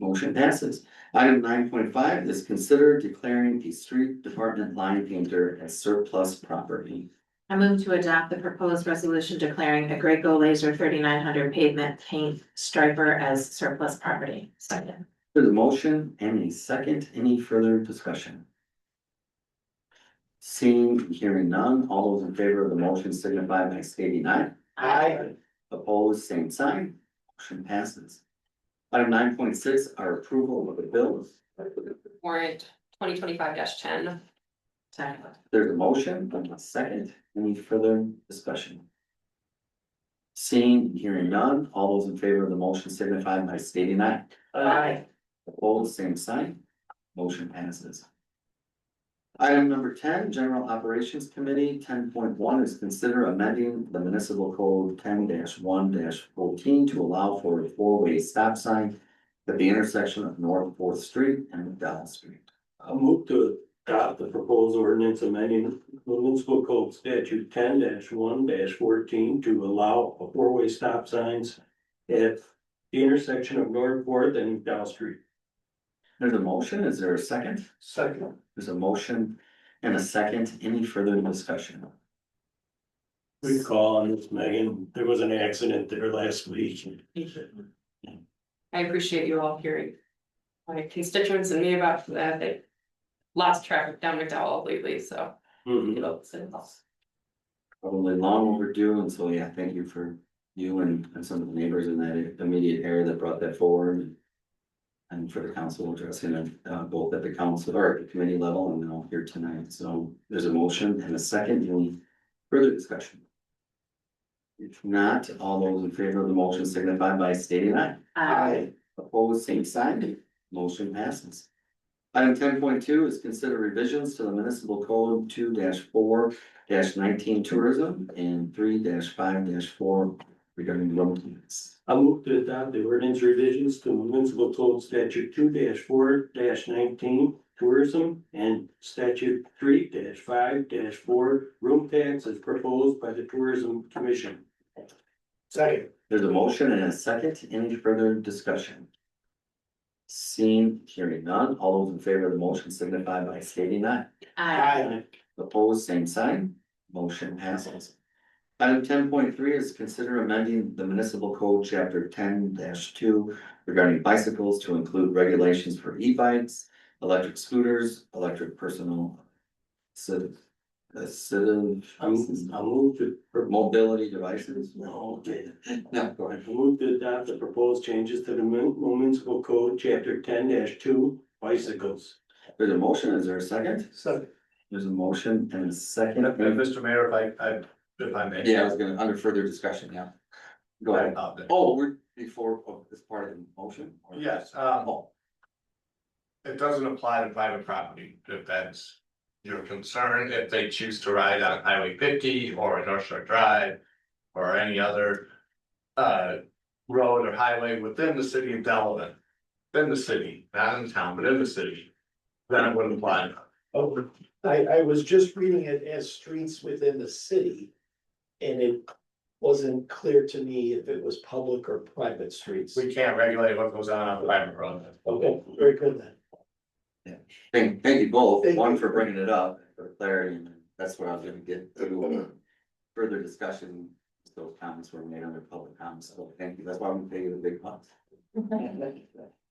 Motion passes. Item 9.5 is consider declaring a street department line painter as surplus property. I move to adopt the proposed resolution declaring a Graco Laser 3900 pavement paint striper as surplus property. Second. There's a motion and a second, any further discussion? Seeing and hearing none, all those in favor of the motion signify by stating aye. Aye. Opposed, same sign, motion passes. Item 9.6 are approval of the bills. Warrant 2025-10. Second. There's a motion and a second, any further discussion? Seeing and hearing none, all those in favor of the motion signify by stating aye. Aye. Opposed, same sign, motion passes. Item number 10, General Operations Committee, 10.1 is consider amending the municipal code 10-1-14 to allow for a four-way stop sign at the intersection of North Fourth Street and McDowell Street. I'll move to adopt the proposed ordinance amending the municipal code statute 10-1-14 to allow a four-way stop signs at the intersection of North Fourth and McDowell Street. There's a motion, is there a second? Second. There's a motion and a second, any further discussion? Good call on this, Megan. There was an accident there last week. I appreciate you all hearing my constituents and me about that. They lost traffic down McDowell lately, so. Mhm. You know, it's- Probably long overdue, and so, yeah, thank you for you and some of the neighbors in that immediate area that brought that forward. And for the council addressing it, both at the council or at the committee level and now here tonight. So there's a motion and a second, any further discussion? If not, all those in favor of the motion signify by stating aye. Aye. Opposed, same sign, motion passes. Item 10.2 is consider revisions to the municipal code 2-4-19 tourism and 3-5-4 regarding road limits. I move to adopt the ordinance revisions to municipal code statute 2-4-19 tourism and statute 3-5-4 room tax as proposed by the tourism commission. Second. There's a motion and a second. Any further discussion? Seeing, hearing none. All those in favor of the motion signify by stating aye. Aye. Opposed, same sign. Motion passes. Item 10.3 is consider amending the municipal code chapter 10-2 regarding bicycles to include regulations for e-bikes, electric scooters, electric personal I'll move to, mobility devices. no, okay. No, go ahead. I move to adopt the proposed changes to the municipal code chapter 10-2 bicycles. There's a motion. Is there a second? Second. There's a motion and a second. Mr. Mayor, if I may. Yeah, I was gonna, under further discussion, yeah. Go ahead. Oh, we're before, oh, this part of the motion? or- Yes, Oh, it doesn't apply to private property, if that's your concern, if they choose to ride on Highway 50 or North Shore Drive. Or any other road or highway within the city of Delavan. Within the city, not in the town, but in the city. Then it wouldn't apply. Oh, I was just reading it as streets within the city. And it wasn't clear to me if it was public or private streets. We can't regulate what goes on private road. Okay, very good then. thank you both, Thank one you. for bringing it up, for clarity, and that's what I was gonna get to. Further discussion, those comments were made under public comments, so thank you, that's why I'm gonna pay you the big bucks.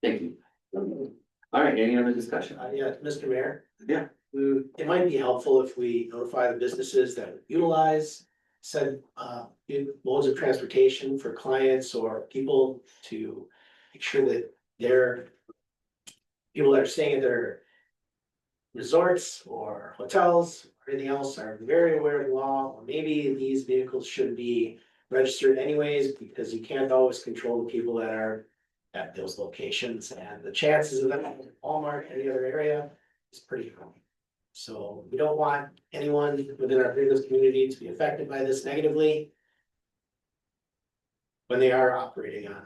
Thank you. All right, any other discussion? Yeah, Mr. Mayor. Yeah. It might be helpful if we notify the businesses that utilize said modes of transportation for clients or people to make sure that their people that are staying at their resorts or hotels or anything else are very aware of the law, or maybe these vehicles should be registered anyways, because you can't always control the people that are at those locations, and the chances of them at Walmart or any other area is pretty high. So we don't want anyone within our business community to be affected by this negatively when they are operating on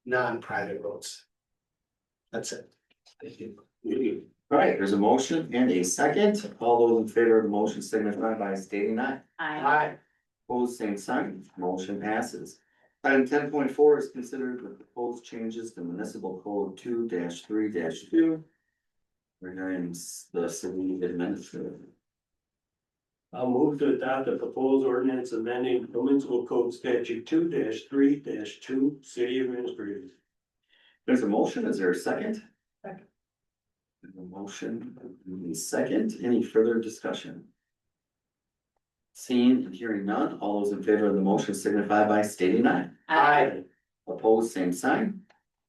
non-private roads. That's it. Thank you. All right, there's a motion and a second, all those in favor of the motion signify by stating aye. Aye. Opposed, same sign, motion passes. Item 10.4 is considered the proposed changes to municipal code 2-3-2. Regarding the city administrator. I'll move to adopt the proposed ordinance amending municipal code statute 2-3-2 city administrators. There's a motion, is there a second? Second. There's a motion, and a second, any further discussion? Seeing and hearing none, all those in favor of the motion signify by stating aye. Aye. Opposed, same sign.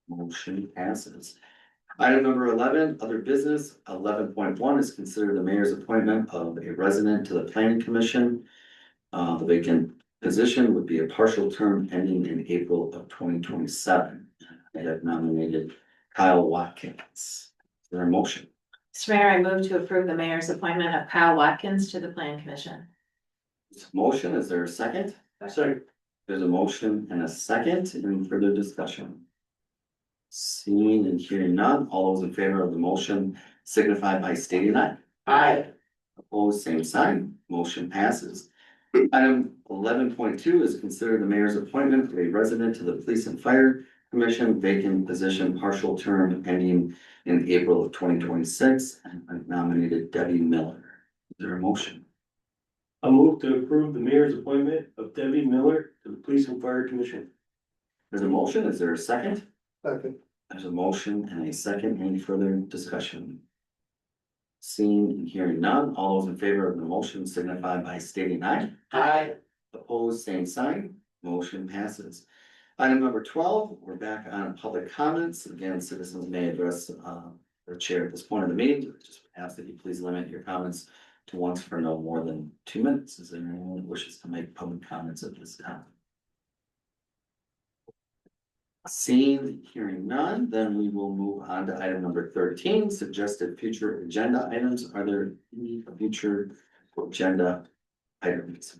Motion passes. Item number 11, other business. 11.1 is considered the mayor's appointment of a resident to the planning commission. The vacant position would be a partial term ending in April of 2027. I have nominated Kyle Watkins. Is there a motion? Mr. Mayor, I move to approve the mayor's appointment of Kyle Watkins to the Plan Commission. Motion, is there a second? Second. There's a motion and a second. Any further discussion? Seeing and hearing none, all those in favor of the motion signify by stating aye. Aye. Opposed, same sign, motion passes. Item 11.2 is considered the mayor's appointment of a resident to the Police and Fire Commission, vacant position, partial term ending in April of 2026. And I've nominated Debbie Miller. Is there a motion? I move to approve the mayor's appointment of Debbie Miller to the Police and Fire Commission. There's a motion, is there a second? Second. There's a motion and a second, any further discussion? Seeing and hearing none, all those in favor of the motion signify by stating aye. Aye. Opposed, same sign, motion passes. Item number 12, we're back on public comments. Again, citizens may address their chair at this point of the meeting. Just ask that you please limit your comments to once for no more than 2 minutes. Is there anyone that wishes to make public comments at this time? Seeing, hearing none, then we will move on to item number 13, suggested future agenda items. Are there any future agenda items?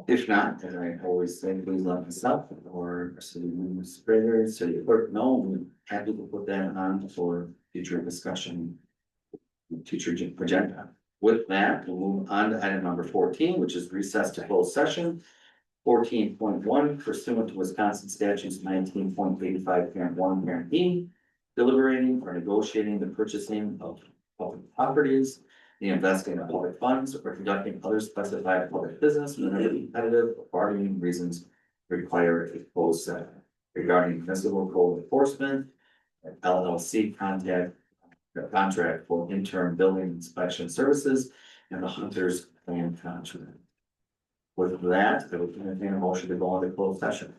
If not, as I always say, please let myself or city administrator, city clerk know, we're happy to put that on for future discussion. Future agenda. With that, we'll move on to item number 14, which is recess to closed session. 14.1 pursuant to Wisconsin statutes 19.85 parent 1 parent E. Deliberating or negotiating the purchasing of public properties, the investing of public funds, or conducting other specified public business whenever competitive or bargaining reasons require a closed session regarding municipal code enforcement, LLC contract for interim building inspection services and the Hunter's Plan contract. With that, I would entertain a motion to go into closed session.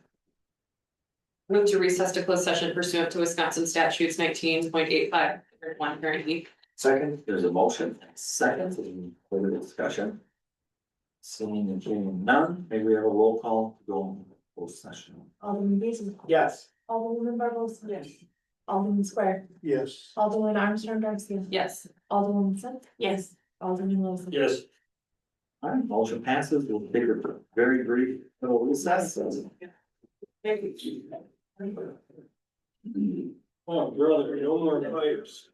Move to recess to closed session pursuant to Wisconsin statutes 19.85 1 parent E. Second, there's a motion, second, any further discussion? Seeing and hearing none, maybe we have a roll call to go into closed session. Alderman Beasley? Yes. Alderwoman Barbosa? Yes. Alderman Square? Yes. Alderman Armstrong Garcia? Yes. Alderwoman Smith? Yes. Alderman Wilson? Yes. All right, motion passes, we'll take a very brief little recess. Oh, brother, no more pipes.